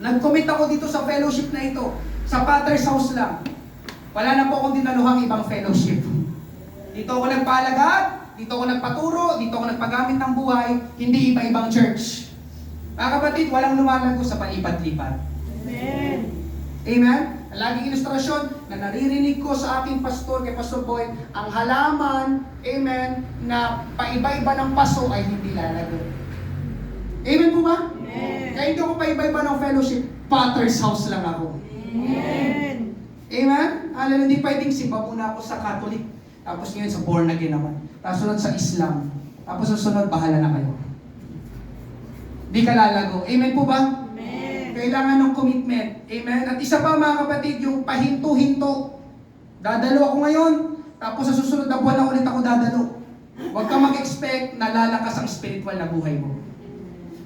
Nag-commit ako dito sa fellowship na ito. Sa Father's House lang. Wala na po akong dinaluhang ibang fellowship. Dito ako nagpalagad, dito ako nagpaturo, dito ako nagpagamit ng buhay, hindi iba-ibang church. Mga kapatid, walang lumalago sa palipat-lipat. Amen. Amen? Ang laging ilustrasyon na naririnig ko sa aking pastor, kay Pastor Boy, ang halaman, amen, na paiba-iba ng paso ay hindi lalago. Amen po ba? Amen. Kaya hindi ako paiba-iba ng fellowship, Father's House lang ako. Amen. Amen? Alam, hindi pwedeng simba muna ako sa Catholic, tapos ngayon sa born again naman. Tapos sunod sa Islam, tapos susunod, bahala na kayo. Di ka lalago. Amen po ba? Amen. Kailangan ng commitment. Amen? At isa pa mga kapatid, yung pahinto-hinto. Dadalo ako ngayon, tapos sa susunod na buwan na ulit ako dadalo. Huwag kang mag-expect na lalakas ang spiritual na buhay mo.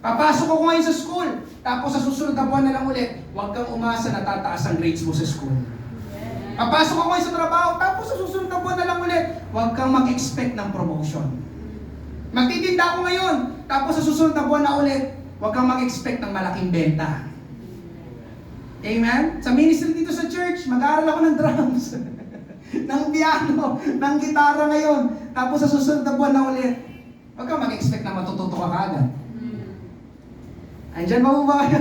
Papasok ako ngayon sa school, tapos sa susunod na buwan na lang ulit, huwag kang umasa na tataas ang grades mo sa school. Papasok ako ngayon sa trabaho, tapos sa susunod na buwan na lang ulit, huwag kang mag-expect ng promotion. Magtitinda ako ngayon, tapos sa susunod na buwan na ulit, huwag kang mag-expect ng malaking benta. Amen? Sa ministry dito sa church, mag-aaral ako ng drums, ng piano, ng gitara ngayon, tapos sa susunod na buwan na ulit, huwag kang mag-expect na matututo ka kaagad. Andiyan ba mo ba kayo?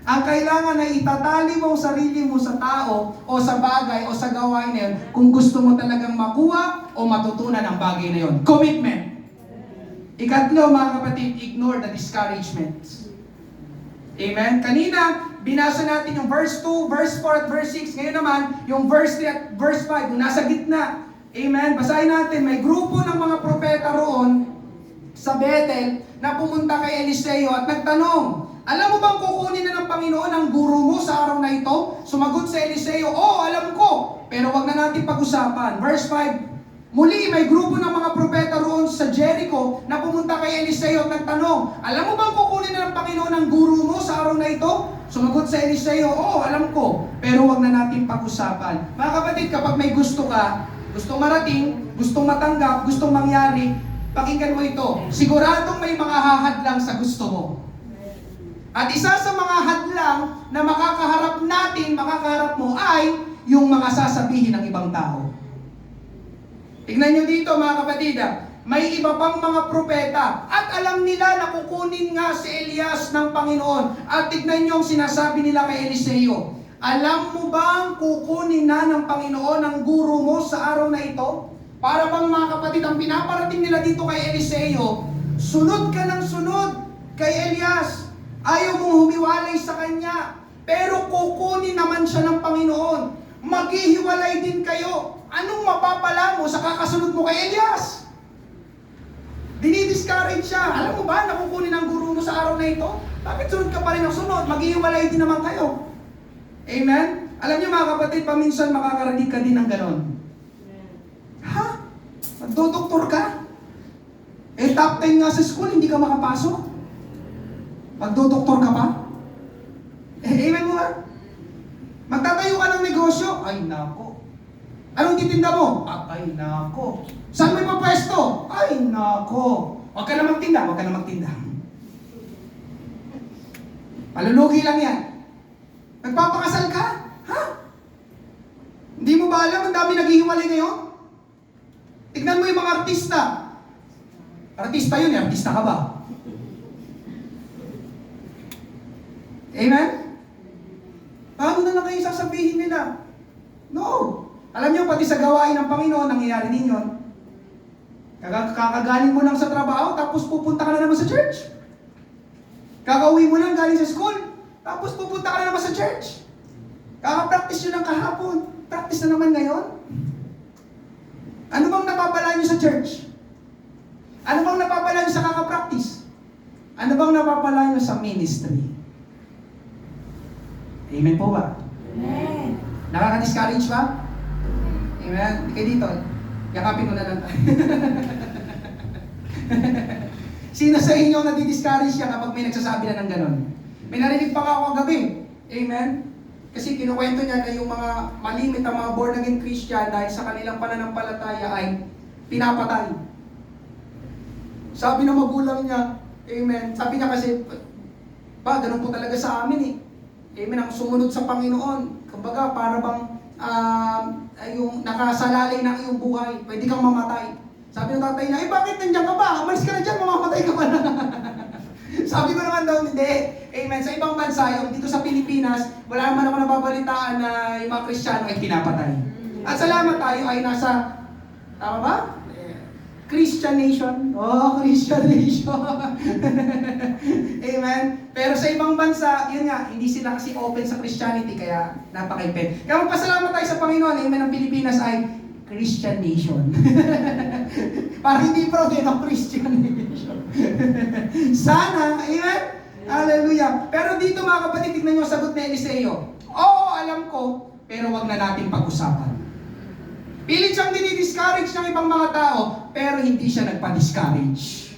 Ang kailangan na itatali mo ang sarili mo sa tao o sa bagay o sa gawain na yun kung gusto mo talagang makuha o matutunan ang bagay na yun. Commitment. Ikatlo, mga kapatid, ignore the discouragements. Amen? Kanina, binasa natin yung verse 2, verse 4 at verse 6. Ngayon naman, yung verse 3 at verse 5, yung nasa gitna. Amen? Basahin natin, may grupo ng mga propeta roon sa Bethel na pumunta kay Eliseo at nagtanong, alam mo bang kukunin na ng Panginoon ang guro mo sa araw na ito? Sumagot si Eliseo, oo, alam ko, pero wag na natin pag-usapan. Verse 5, muli may grupo ng mga propeta roon sa Jericho na pumunta kay Eliseo at nagtanong, alam mo bang kukunin na ng Panginoon ang guro mo sa araw na ito? Sumagot si Eliseo, oo, alam ko, pero wag na natin pag-usapan. Mga kapatid, kapag may gusto ka, gustong marating, gustong matanggap, gustong mangyari, pakinggan mo ito, siguradong may mga hahadlang sa gusto mo. At isa sa mga hadlang na makakaharap mo ay yung mga sasabihin ng ibang tao. Tignan nyo dito mga kapatid, may iba pang mga propeta at alam nila na kukunin nga si Elias ng Panginoon. At tignan nyo ang sinasabi nila kay Eliseo. Alam mo bang kukunin na ng Panginoon ang guro mo sa araw na ito? Para bang mga kapatid, ang pinaparating nila dito kay Eliseo, sunod ka ng sunod kay Elias. Ayaw mong humiwalay sa kanya. Pero kukunin naman siya ng Panginoon. Maghihiwalay din kayo. Anong mapapala mo sa kakasunod mo kay Elias? Dinidiscourage siya. Alam mo ba na kukunin ang guro mo sa araw na ito? Bakit sunod ka pa rin ang sunod? Maghihiwalay din naman kayo. Amen? Alam niyo mga kapatid, paminsan makakarating ka din ng ganon. Ha? Magdodoktor ka? Eh, top 10 nga sa school, hindi ka makapasok? Magdodoktor ka pa? Eh, amen mo nga? Magtatayo ka ng negosyo? Ay, nako. Anong titinda mo? Ay, nako. Saan may papwesto? Ay, nako. Huwag ka na magtinda, huwag ka na magtinda. Malulugi lang yan. Nagpapakasal ka? Ha? Hindi mo ba alam, ang dami naghihiwalay ngayon? Tignan mo yung mga artista. Artista yun, artista ka ba? Amen? Paano na lang kayo sasabihin nila? No. Alam niyo, pati sa gawain ng Panginoon, nangyayari din yun. Kakagaling mo lang sa trabaho, tapos pupunta ka na naman sa church. Kakauwi mo lang galing sa school, tapos pupunta ka na naman sa church. Kaka-practice yun ng kahapon. Practice na naman ngayon. Ano bang napapala niyo sa church? Ano bang napapala niyo sa kaka-practice? Ano bang napapala niyo sa ministry? Amen po ba? Amen. Nakaka-discourage ba? Amen? Di kayo dito. Yakapin ko na lang. Sino sa inyo nadi-discourage siya kapag may nagsasabi na ng ganon? May narinig pa ako kagabi. Amen? Kasi kinukwento niya na yung mga malimit na mga born again Christian dahil sa kanilang pananampalataya ay pinapatay. Sabi ng magulang niya, amen, sabi niya kasi, ba, ganun po talaga sa amin eh. Amen, ang sumunod sa Panginoon, kumbaga para bang yung nakasalalay ng iyong buhay, pwede kang mamatay. Sabi ng tatay niya, bakit nandiyan ka ba? Umalis ka na dyan, mamamatay ka pa na. Sabi ko naman daw, hindi. Amen. Sa ibang bansa, yung dito sa Pilipinas, wala naman ako nababalitaan na yung mga Kristiyano ay pinapatay. At salamat tayo ay nasa, tama ba? Christian nation. Oh, Christian nation. Amen. Pero sa ibang bansa, yun nga, hindi sila kasi open sa Christianity, kaya napaka-imped. Kaya magpasalamat tayo sa Panginoon, amen, ang Pilipinas ay Christian nation. Parang hindi proud ng Christian nation. Sana, amen? Hallelujah. Pero dito mga kapatid, tignan nyo ang sagot ni Eliseo. Oo, alam ko, pero wag na natin pag-usapan. Pilit siyang dinidiscourage ng ibang mga tao, pero hindi siya nagpa-discourage.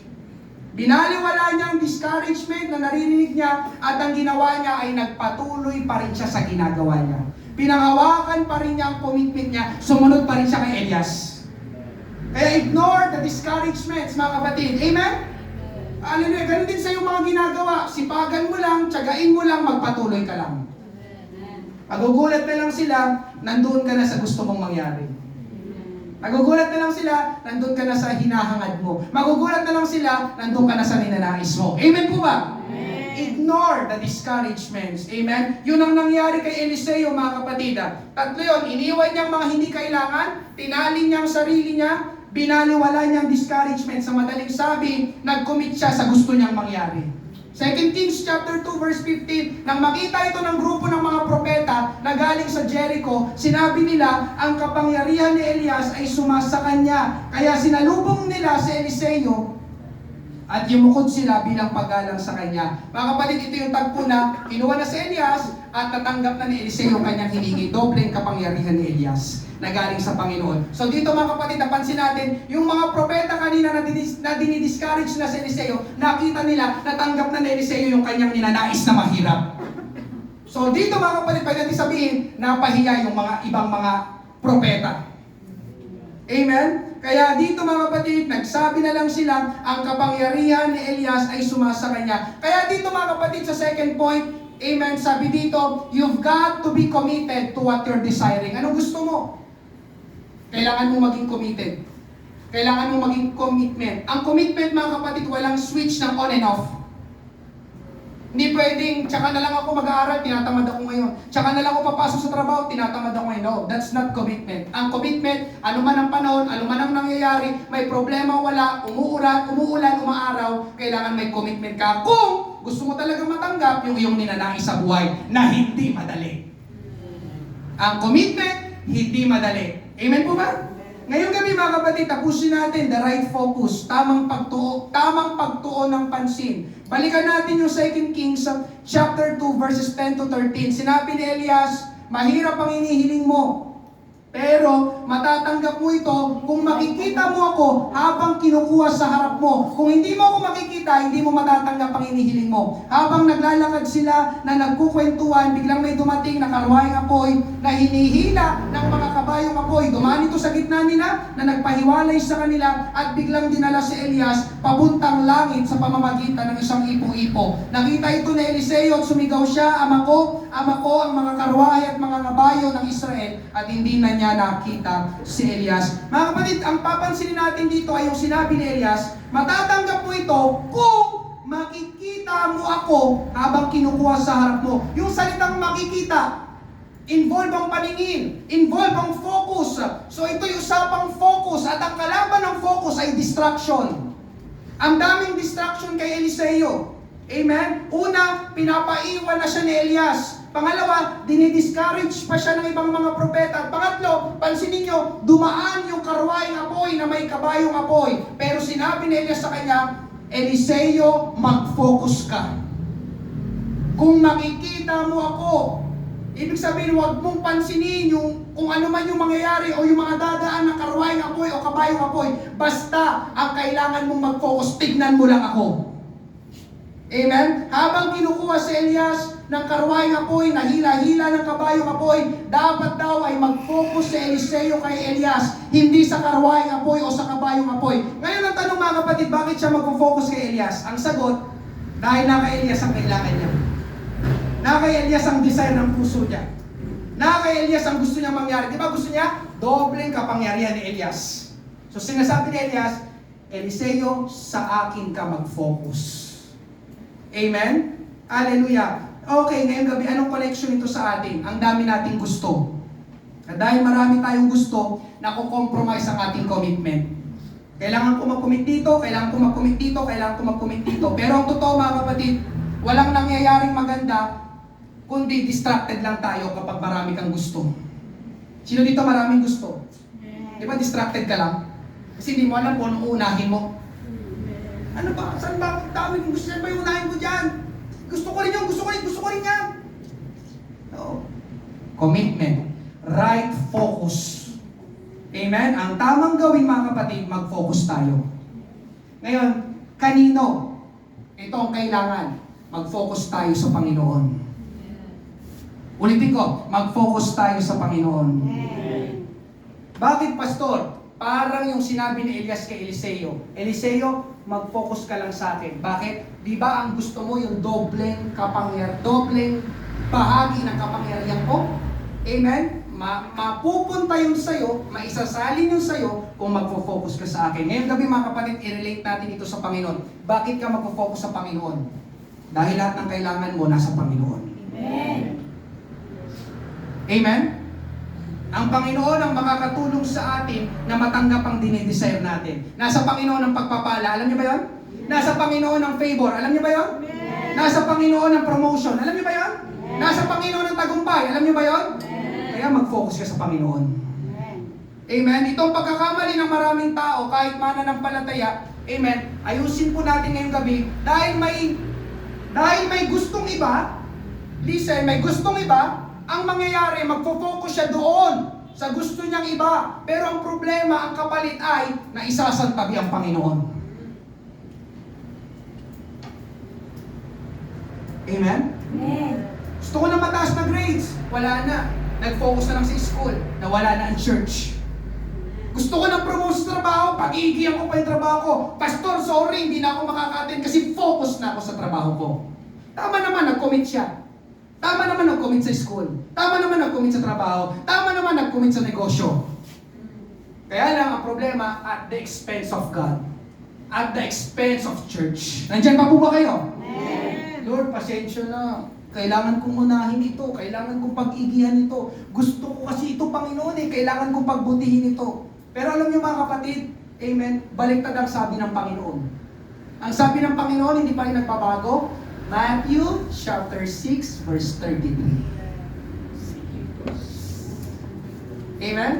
Binaliwala niya ang discouragement na naririnig niya at ang ginawa niya ay nagpatuloy pa rin siya sa ginagawa niya. Pinangawakan pa rin niya ang commitment niya, sumunod pa rin siya kay Elias. Kaya ignore the discouragements, mga kapatid. Amen? Hallelujah. Ganun din sa iyong mga ginagawa. Sipagan mo lang, tiyagain mo lang, magpatuloy ka lang. Magugulat na lang sila, nandoon ka na sa gusto mong mangyari. Magugulat na lang sila, nandun ka na sa hinahangad mo. Magugulat na lang sila, nandun ka na sa ninanais mo. Amen po ba? Amen. Ignore the discouragements. Amen? Yun ang nangyari kay Eliseo, mga kapatid. Tatlo yun, iniwan niyang mga hindi kailangan, tinali niyang sarili niya, binaliwala niyang discouragement. Sa madaling sabi, nag-commit siya sa gusto niyang mangyari. 2 Kings chapter 2 verse 15, nang makita ito ng grupo ng mga propeta na galing sa Jericho, sinabi nila, ang kapangyarihan ni Elias ay sumasa kanya. Kaya sinalubong nila si Eliseo at yumukod sila bilang paggalang sa kanya. Mga kapatid, ito yung tagpo na kinuha na si Elias at natanggap na ni Eliseo yung kanyang hiningi. Dobleng kapangyarihan ni Elias na galing sa Panginoon. So dito mga kapatid, napansin natin, yung mga propeta kanina na dinidiscourage na si Eliseo, nakita nila, natanggap na ni Eliseo yung kanyang ninanais na mahirap. So dito mga kapatid, pwede natin sabihin, napahiya yung mga ibang mga propeta. Amen? Kaya dito mga kapatid, nagsabi na lang sila, ang kapangyarihan ni Elias ay sumasa kanya. Kaya dito mga kapatid, sa second point, amen, sabi dito, you've got to be committed to what you're desiring. Anong gusto mo? Kailangan mo maging committed. Kailangan mo maging commitment. Ang commitment mga kapatid, walang switch ng on and off. Hindi pwedeng, tsaka na lang ako mag-aaral, tinatamad ako ngayon. Tsaka na lang ako papasok sa trabaho, tinatamad ako ngayon. No, that's not commitment. Ang commitment, ano man ang panahon, ano man ang nangyayari, may problema wala, umuulan, umaaraw, kailangan may commitment ka. Kung gusto mo talaga matanggap yung iyong ninanais sa buhay na hindi madali. Ang commitment, hindi madali. Amen po ba? Ngayong gabi mga kapatid, tapusin natin the right focus, tamang pagtuo ng pansin. Balikan natin yung 2 Kings chapter 2 verses 10 to 13. Sinabi ni Elias, mahirap ang inihiling mo, pero matatanggap mo ito kung makikita mo ako habang kinukuha sa harap mo. Kung hindi mo ako makikita makikita, hindi mo matatanggap ang inihiling mo. Habang naglalakad sila na nagkukwentuhan, biglang may dumating na karwaheng apoy na hinihila ng mga kabayong apoy. Dumaan ito sa gitna nila na nagpahiwalay sa kanila at biglang dinala si Elias papuntang langit sa pamamagitan ng isang ipo-ipo. Nakita ito ni Eliseo at sumigaw siya, Ama ko, ang mga karwahe at mga kabayo ng Israel, at hindi na niya nakita si Elias. Mga kapatid, ang papansinin natin dito ay yung sinabi ni Elias, matatanggap mo ito kung makikita mo ako habang kinukuha sa harap mo. Yung salitang makikita, involve ang paningin, involve ang focus. So ito'y usapang focus, at ang kalaban ng focus ay distraction. Ang daming distraction kay Eliseo. Amen? Una, pinapaiwan na siya ni Elias. Pangalawa, dinidiscourage pa siya ng ibang mga propeta. At pangatlo, pansinin nyo, dumaan yung karwaheng apoy na may kabayong apoy. Pero sinabi ni Elias sa kanya, Eliseo, mag-focus ka. Kung makikita mo ako, ibig sabihin, huwag mong pansinin yung kung ano man yung mangyayari o yung mga dadaan ng karwaheng apoy o kabayong apoy. Basta, ang kailangan mong mag-focus, tignan mo lang ako. Amen? Habang kinukuha si Elias ng karwaheng apoy, nahila-hila ng kabayong apoy, dapat daw ay mag-focus si Eliseo kay Elias, hindi sa karwaheng apoy o sa kabayong apoy. Ngayon ang tanong mga kapatid, bakit siya mag-focus kay Elias? Ang sagot, dahil na kay Elias ang kailangan niya. Na kay Elias ang desire ng puso niya. Na kay Elias ang gusto niya mangyari. Di ba gusto niya? Dobleng kapangyarihan ni Elias. So sinasabi ni Elias, Eliseo, sa akin ka mag-focus. Amen? Hallelujah. Okay, ngayong gabi, anong connection ito sa atin? Ang dami nating gusto. At dahil marami tayong gusto, nakukompromise ang ating commitment. Kailangan ko mag-commit dito, kailangan ko mag-commit dito, kailangan ko mag-commit dito. Pero ang totoo mga kapatid, walang nangyayaring maganda, kundi distracted lang tayo kapag marami kang gusto. Sino dito maraming gusto? Di ba distracted ka lang? Kasi hindi mo alam kung anong unahin mo. Ano ba? Saan ba? Dami kong gusto. Saan ba yung unahin ko dyan? Gusto ko rin yan, gusto ko rin yan. No. Commitment. Right focus. Amen? Ang tamang gawin mga kapatid, mag-focus tayo. Ngayon, kanino? Ito ang kailangan. Mag-focus tayo sa Panginoon. Ulitin ko, mag-focus tayo sa Panginoon. Bakit, Pastor? Parang yung sinabi ni Elias kay Eliseo. Eliseo, mag-focus ka lang sa akin. Bakit? Di ba ang gusto mo yung dobleng bahagi ng kapangyarihan ko? Amen? Mapupunta yun sa'yo, maisasalin yun sa'yo kung magfo-focus ka sa akin. Ngayong gabi mga kapatid, i-relate natin ito sa Panginoon. Bakit ka magfo-focus sa Panginoon? Dahil lahat ng kailangan mo nasa Panginoon. Amen. Amen? Ang Panginoon ang makakatulong sa atin na matanggap ang dinidesire natin. Nasa Panginoon ang pagpapala. Alam niyo ba yon? Nasa Panginoon ang favor. Alam niyo ba yon? Nasa Panginoon ang promotion. Alam niyo ba yon? Nasa Panginoon ang tagumpay. Alam niyo ba yon? Kaya mag-focus ka sa Panginoon. Amen? Itong pagkakamali ng maraming tao, kahit mananampalataya, amen, ayusin po natin ngayong gabi dahil may gustong iba, listen, may gustong iba, ang mangyayari, magfo-focus siya doon sa gusto niyang iba. Pero ang problema, ang kapalit ay naisasantabi ang Panginoon. Amen? Amen. Gusto ko na mataas na grades. Wala na. Nag-focus na lang sa school. Nawala na ang church. Gusto ko ng promotion sa trabaho. Pag-iigihan ko pa yung trabaho ko. Pastor, sorry, hindi na ako makaka-attend kasi focus na ako sa trabaho ko. Tama naman, nag-commit siya. Tama naman nag-commit sa school. Tama naman nag-commit sa trabaho. Tama naman nag-commit sa negosyo. Kaya lang ang problema, at the expense of God. At the expense of church. Nandiyan pa po ba kayo? Amen. Lord, pasensya na. Kailangan kong unahin ito. Kailangan kong pag-igihan ito. Gusto ko kasi ito, Panginoon eh. Kailangan kong pagbutihin ito. Pero alam niyo mga kapatid, amen, baliktad ang sabi ng Panginoon. Ang sabi ng Panginoon, hindi pa rin nagbabago. Matthew chapter 6 verse 33. Amen?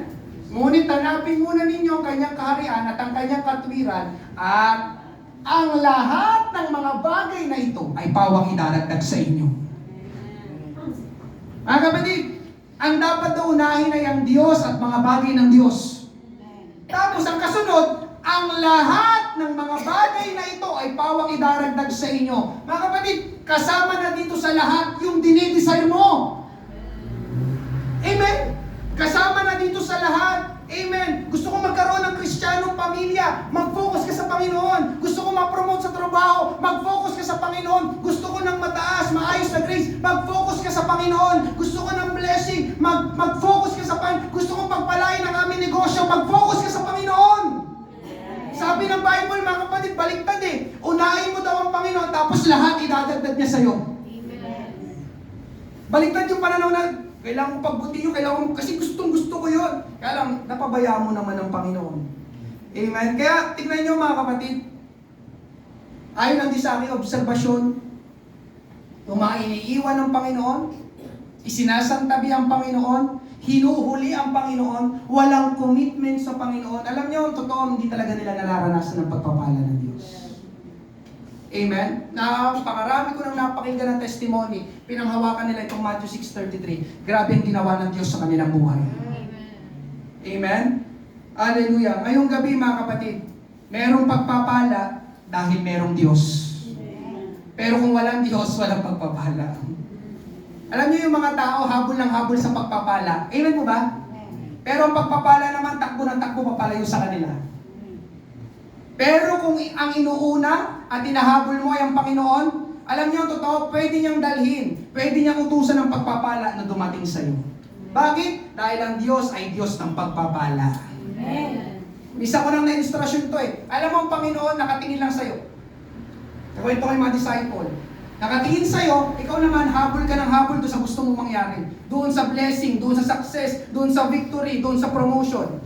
Ngunit hanapin muna ninyo ang kanyang kaharian at ang kanyang katwiran at ang lahat ng mga bagay na ito ay pawang idaragdag sa inyo. Mga kapatid, ang dapat na unahin ay ang Diyos at mga bagay ng Diyos. Tapos ang kasunod, ang lahat ng mga bagay na ito ay pawang idaragdag sa inyo. Mga kapatid, kasama na dito sa lahat yung dinidesire mo. Amen? Kasama na dito sa lahat. Amen. Gusto ko magkaroon ng Kristiyanong pamilya. Mag-focus ka sa Panginoon. Gusto ko ma-promote sa trabaho. Mag-focus ka sa Panginoon. Gusto ko ng mataas, maayos na grace. Mag-focus ka sa Panginoon. Gusto ko ng blessing. Mag-focus ka sa Panginoon. Gusto ko pagpalain ang aming negosyo. Mag-focus ka sa Panginoon. Sabi ng Bible, mga kapatid, baliktad eh. Unahin mo daw ang Panginoon, tapos lahat idadagdag niya sa'yo. Baliktad yung pananaw na kailangan mo pagbutihin yun, kailangan mo, kasi gustong-gusto ko yun. Kaya lang, napabayaan mo naman ng Panginoon. Amen? Kaya, tignan nyo mga kapatid, ayon lang din sa aking obserbasyon, yung mga iniiwan ng Panginoon, isinasantabi ang Panginoon, hinuhuli ang Panginoon, walang commitment sa Panginoon. Alam nyo, totoo, hindi talaga nila nararanasan ng pagpapala ng Diyos. Amen? Napakarami ko nang napakinggan ng testimony. Pinanghawakan nila itong Matthew 6:33. Grabe ang ginawa ng Diyos sa kanilang buhay. Amen? Hallelujah. Ngayong gabi mga kapatid, merong pagpapala dahil merong Diyos. Pero kung walang Diyos, walang pagpapala. Alam niyo yung mga tao, habol ng habol sa pagpapala. Amen po ba? Pero ang pagpapala naman, takbo ng takbo papalayo sa kanila. Pero kung ang inuuna at inahabol mo ay ang Panginoon, alam niyo ang totoo, pwede niyang dalhin, pwede niyang utusan ng pagpapala na dumating sa iyo. Bakit? Dahil ang Diyos ay Diyos ng pagpapala. Amen. Isa ko nang na-instruction to eh. Alam mo ang Panginoon, nakatingin lang sa iyo. Nakwento ko yung mga disciple. Nakatingin sa iyo, ikaw naman, habol ka ng habol doon sa gusto mong mangyari. Doon sa blessing, doon sa success, doon sa victory, doon sa promotion.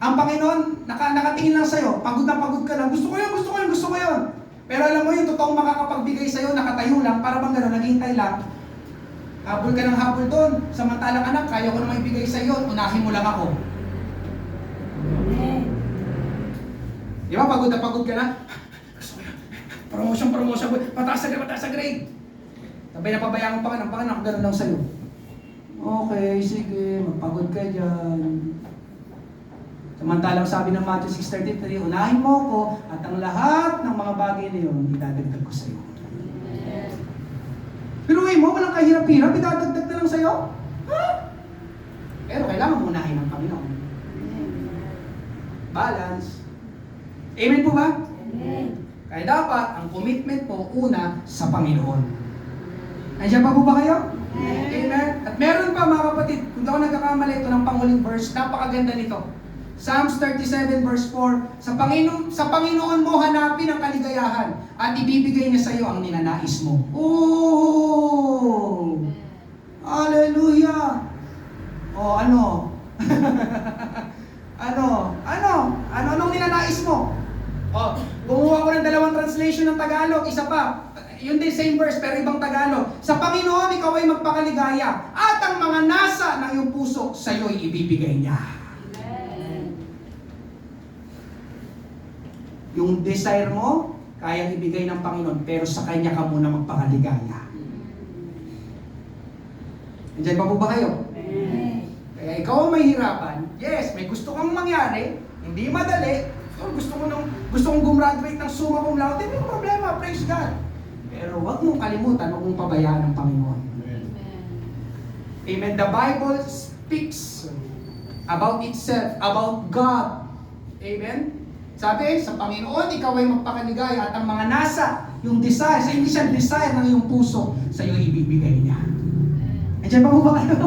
Ang Panginoon, nakatingin lang sa'yo, pagod na pagod ka lang, gusto ko yun. Pero alam mo yung totoong makakapagbigay sa'yo, nakatayo lang, para bang gano'n, naghihintay lang. Habol ka ng habol doon, samantalang anak, kaya ko naman ibigay sa'yo, unahin mo lang ako. Amen. Di ba, pagod ka na? Gusto ko yun. Promotion, pataas sa grade. Sabay na pabayaan mo pa ka ng panganak, gano'n lang sa'yo. Okay, sige, magpagod ka dyan. Samantalang sabi ng Matthew 6:33, unahin mo ko at ang lahat ng mga bagay na yun, idadagdag ko sa iyo. Pinuhin mo, walang kahirap-hirap, idadagdag na lang sa iyo? Ha? Pero kailangan mo unahin ang Panginoon. Balance. Amen po ba? Amen. Kaya dapat, ang commitment mo una sa Panginoon. Nandiyan pa po ba kayo? Amen. At meron pa mga kapatid, kung ako nagkakamali, ito ng panguling verse, napakaganda nito. Psalms 37 verse 4, sa Panginoon mo hanapin ang kaligayahan at ibibigay niya sa iyo ang ninanais mo. Oh! Hallelujah! Oh, ano? Anong ninanais mo? Oh, gumawa ko ng dalawang translation ng Tagalog, isa pa. Yun din same verse pero ibang Tagalog. Sa Panginoon ikaw ay magpakaligaya at ang mga nasa ng iyong puso sa iyo ay ibibigay niya. Yung desire mo, kayang ibigay ng Panginoon, pero sa Kanya ka muna magpakaligaya. Nandiyan pa po ba kayo? Amen. Kaya ikaw ang may hirapan, yes, may gusto kang mangyari, hindi madali, gusto kong gumraduate ng summa cum laude, hindi mo problema, praise God. Pero huwag mong kalimutan, huwag mong pabayaan ng Panginoon. Amen. The Bible speaks about itself, about God. Amen. Sabi, sa Panginoon, ikaw ay magpakaligaya at ang mga nasa, yung desire, sa hindi siya desire ng iyong puso, sa iyo ibibigay niya. Andiyan pa mo ba kayo?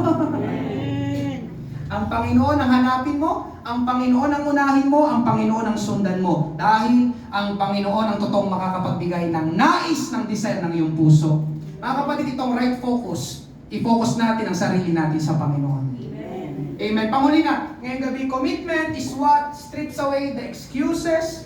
Ang Panginoon ang hanapin mo, ang Panginoon ang unahin mo, ang Panginoon ang sundan mo. Dahil ang Panginoon ang totoong makakapagbigay ng nais ng desire ng iyong puso. Mga kapatid, itong right focus, i-focus natin ang sarili natin sa Panginoon. Amen. Panghuli na, ngayong gabi, commitment is what strips away the excuses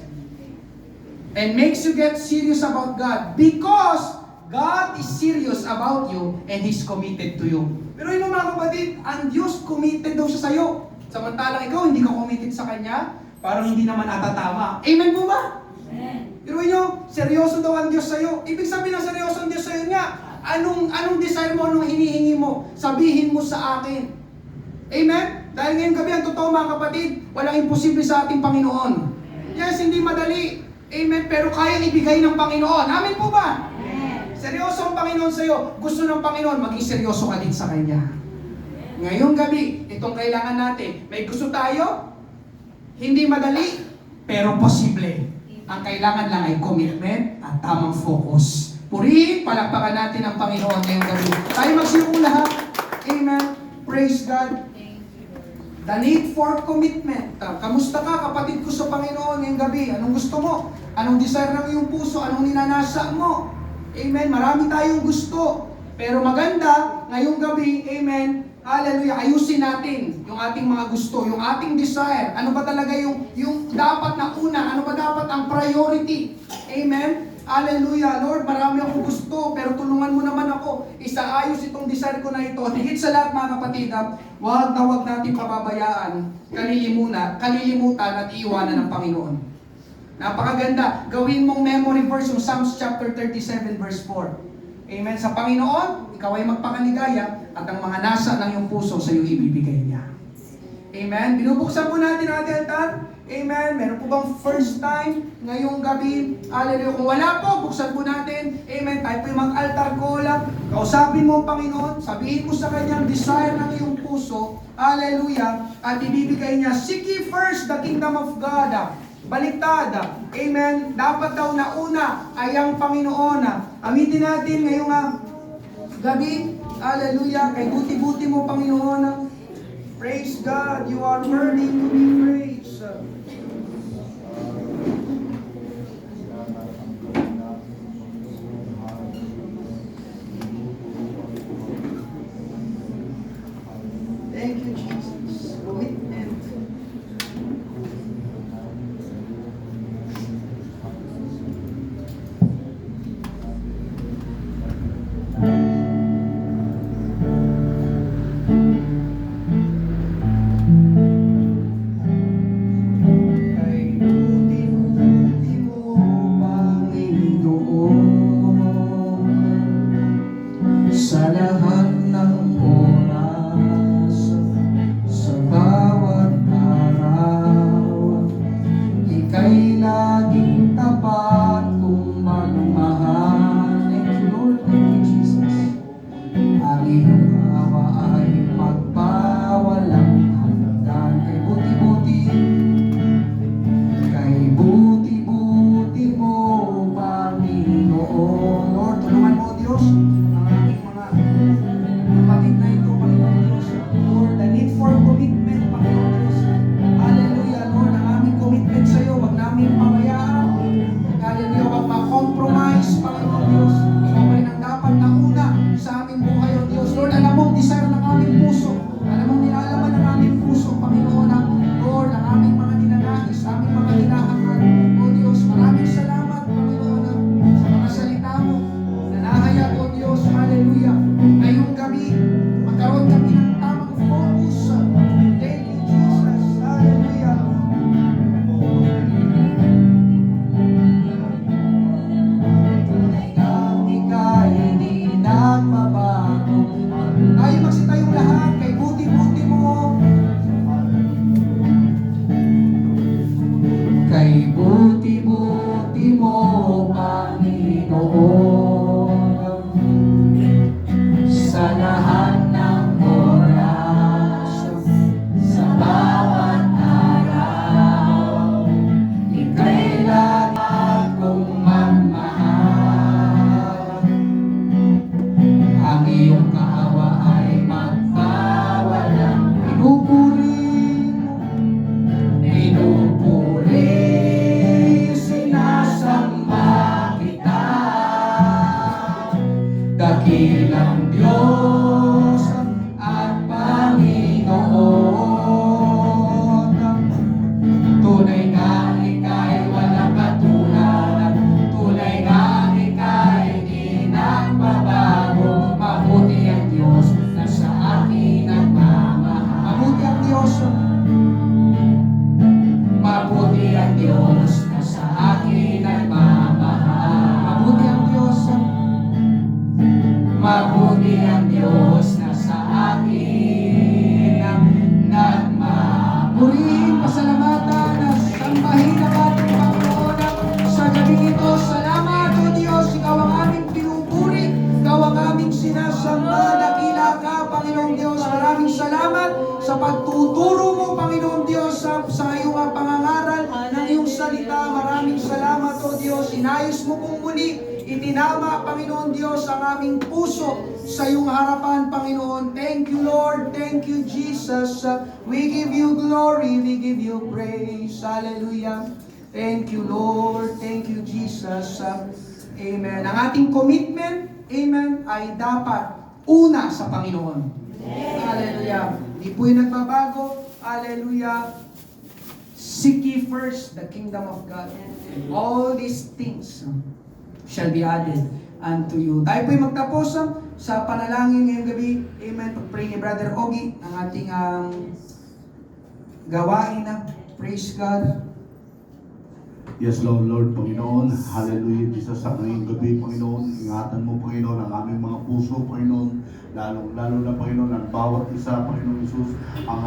and makes you get serious about God. Because God is serious about you and He's committed to you. Pero yun mga kapatid, ang Diyos committed daw siya sa'yo. Samantalang ikaw, hindi ka committed sa Kanya, parang hindi naman atatama. Amen po ba? Amen. Pero nyo, seryoso daw ang Diyos sa'yo. Ibig sabihin ng seryoso ang Diyos sa'yo nga, anong desire mo, anong hinihingi mo, sabihin mo sa akin. Amen? Dahil ngayong gabi, ang totoo mga kapatid, walang imposible sa ating Panginoon. Yes, hindi madali. Amen. Pero kayang ibigay ng Panginoon. Amen po ba? Amen. Seryoso ang Panginoon sa iyo. Gusto ng Panginoon, maging seryoso ka din sa Kanya. Ngayong gabi, itong kailangan natin. May gusto tayo? Hindi madali, pero posible. Ang kailangan lang ay commitment at tamang focus. Purihin, palakpakan natin ang Panginoon ngayong gabi. Tayo magsimulang lahat. Amen. Praise God. The need for commitment. Kamusta ka, kapatid ko sa Panginoon ngayong gabi? Anong gusto mo? Anong desire ng iyong puso? Anong ninanasa mo? Amen. Marami tayong gusto. Pero maganda, ngayong gabi, amen, hallelujah, ayusin natin yung ating mga gusto, yung ating desire. Ano ba talaga yung dapat na una? Ano ba dapat ang priority? Amen. Hallelujah. Lord, marami akong gusto, pero tulungan mo naman ako. Isaayos itong desire ko na ito. At higit sa lahat, mga kapatid, wag natin pababayaan, kalilimutan at iiwanan ng Panginoon. Napakaganda. Gawin mong memory verse yung Psalms chapter 37 verse 4. Amen. Sa Panginoon, ikaw ay magpakaligaya at ang mga nasa ng iyong puso sa iyo ibibigay niya. Amen. Binubuksan po natin ang ating altar. Amen. Meron po bang first time ngayong gabi? Hallelujah. Kung wala po, buksan po natin. Amen. Tayo po yung mag-altar call. Kausapin mo ang Panginoon. Sabihin mo sa Kanya ang desire ng iyong puso. Hallelujah. At ibibigay niya. Seek ye first the kingdom of God. Baliktad. Amen. Dapat daw na una ay ang Panginoon. Amitin natin ngayong gabi. Hallelujah. Kay buti-buti mo, Panginoon. Praise God. You are worthy to be praised. Thank you, Jesus. Commitment. Kay buti-buti mo, Panginoon, sa lahat ng oras, sa bawat araw, ika'y laging tapat kung magmahal. Thank you, Lord. Thank you, Jesus. Ang iyong awa ay magpawalang hanggan. Kay buti-buti mo, Panginoon. Lord, tulungan mo, Diyos, ang aking mga kapatid na ito, Panginoon Diyos. Lord, the need for commitment, Panginoon Diyos. Hallelujah, Lord, ang aming commitment sa iyo, wag namin pabayaan. Hallelujah, wag ma-compromise, Panginoon Diyos. Ikaw ay nang dapat na una sa aming buhay, O Diyos. Lord, alam mo ang desire ng aming puso. Alam mo ang nilalaman ng aming puso, Panginoon. Lord, ang aming mga ninanais, aming mga hinahangal. O Diyos, maraming salamat, Panginoon, sa mga salita mo. Nanahayag, O Diyos, hallelujah. Ngayong gabi, magkaroon kami ng tamang focus. Thank you, Jesus. Hallelujah. Ika'y di nagbabago. Tayo magsitayong lahat, kay buti-buti mo. Kay buti-buti mo, Panginoon, sa lahat ng oras, sa bawat araw, ika'y lagi kong magmahal. Ang iyong kaawa ay magpawalang pinupuri, sinasamba kita. sa pagtuturo mo, Panginoon Diyos, sa iyong pangangaral ng iyong salita. Maraming salamat, O Diyos. Inayos mo pong muli, itinama, Panginoon Diyos, ang aming puso sa iyong harapan, Panginoon. Thank you, Lord. Thank you, Jesus. We give you glory. We give you praise. Hallelujah. Thank you, Lord. Thank you, Jesus. Amen. Ang ating commitment, amen, ay dapat una sa Panginoon. Hallelujah. Hindi po yung nagbabago. Hallelujah. Seek ye first the kingdom of God. And all these things shall be added unto you. Tayo po yung magtapos sa panalangin ngayong gabi. Amen. Pag-pray ni Brother Ogie ang ating gawain na. Praise God. Yes, Lord, Panginoon. Hallelujah, Jesus. Sa ngayong gabi, Panginoon, ingatan mo, Panginoon, ang aming mga puso, Panginoon. Lalo na, Panginoon, ang bawat isa, Panginoon Jesus, ang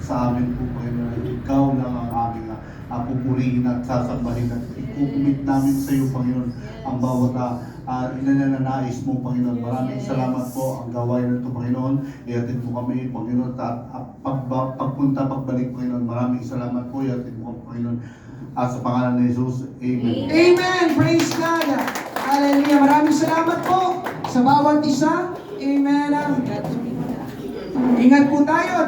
sa amin po, Panginoon, ikaw lang ang aming pupurihin at sasambahin at ikukumit namin sa iyo, Panginoon, ang bawat inananais mo, Panginoon. Maraming salamat po ang gawain nito, Panginoon. Iatid mo kami, Panginoon, at pagpunta, pagbalik, Panginoon. Maraming salamat po. Iatid mo kami, Panginoon. Sa pangalan ni Jesus, Amen. Amen. Praise God. Hallelujah. Maraming salamat po sa bawat isa. Amen. Ingat po tayo.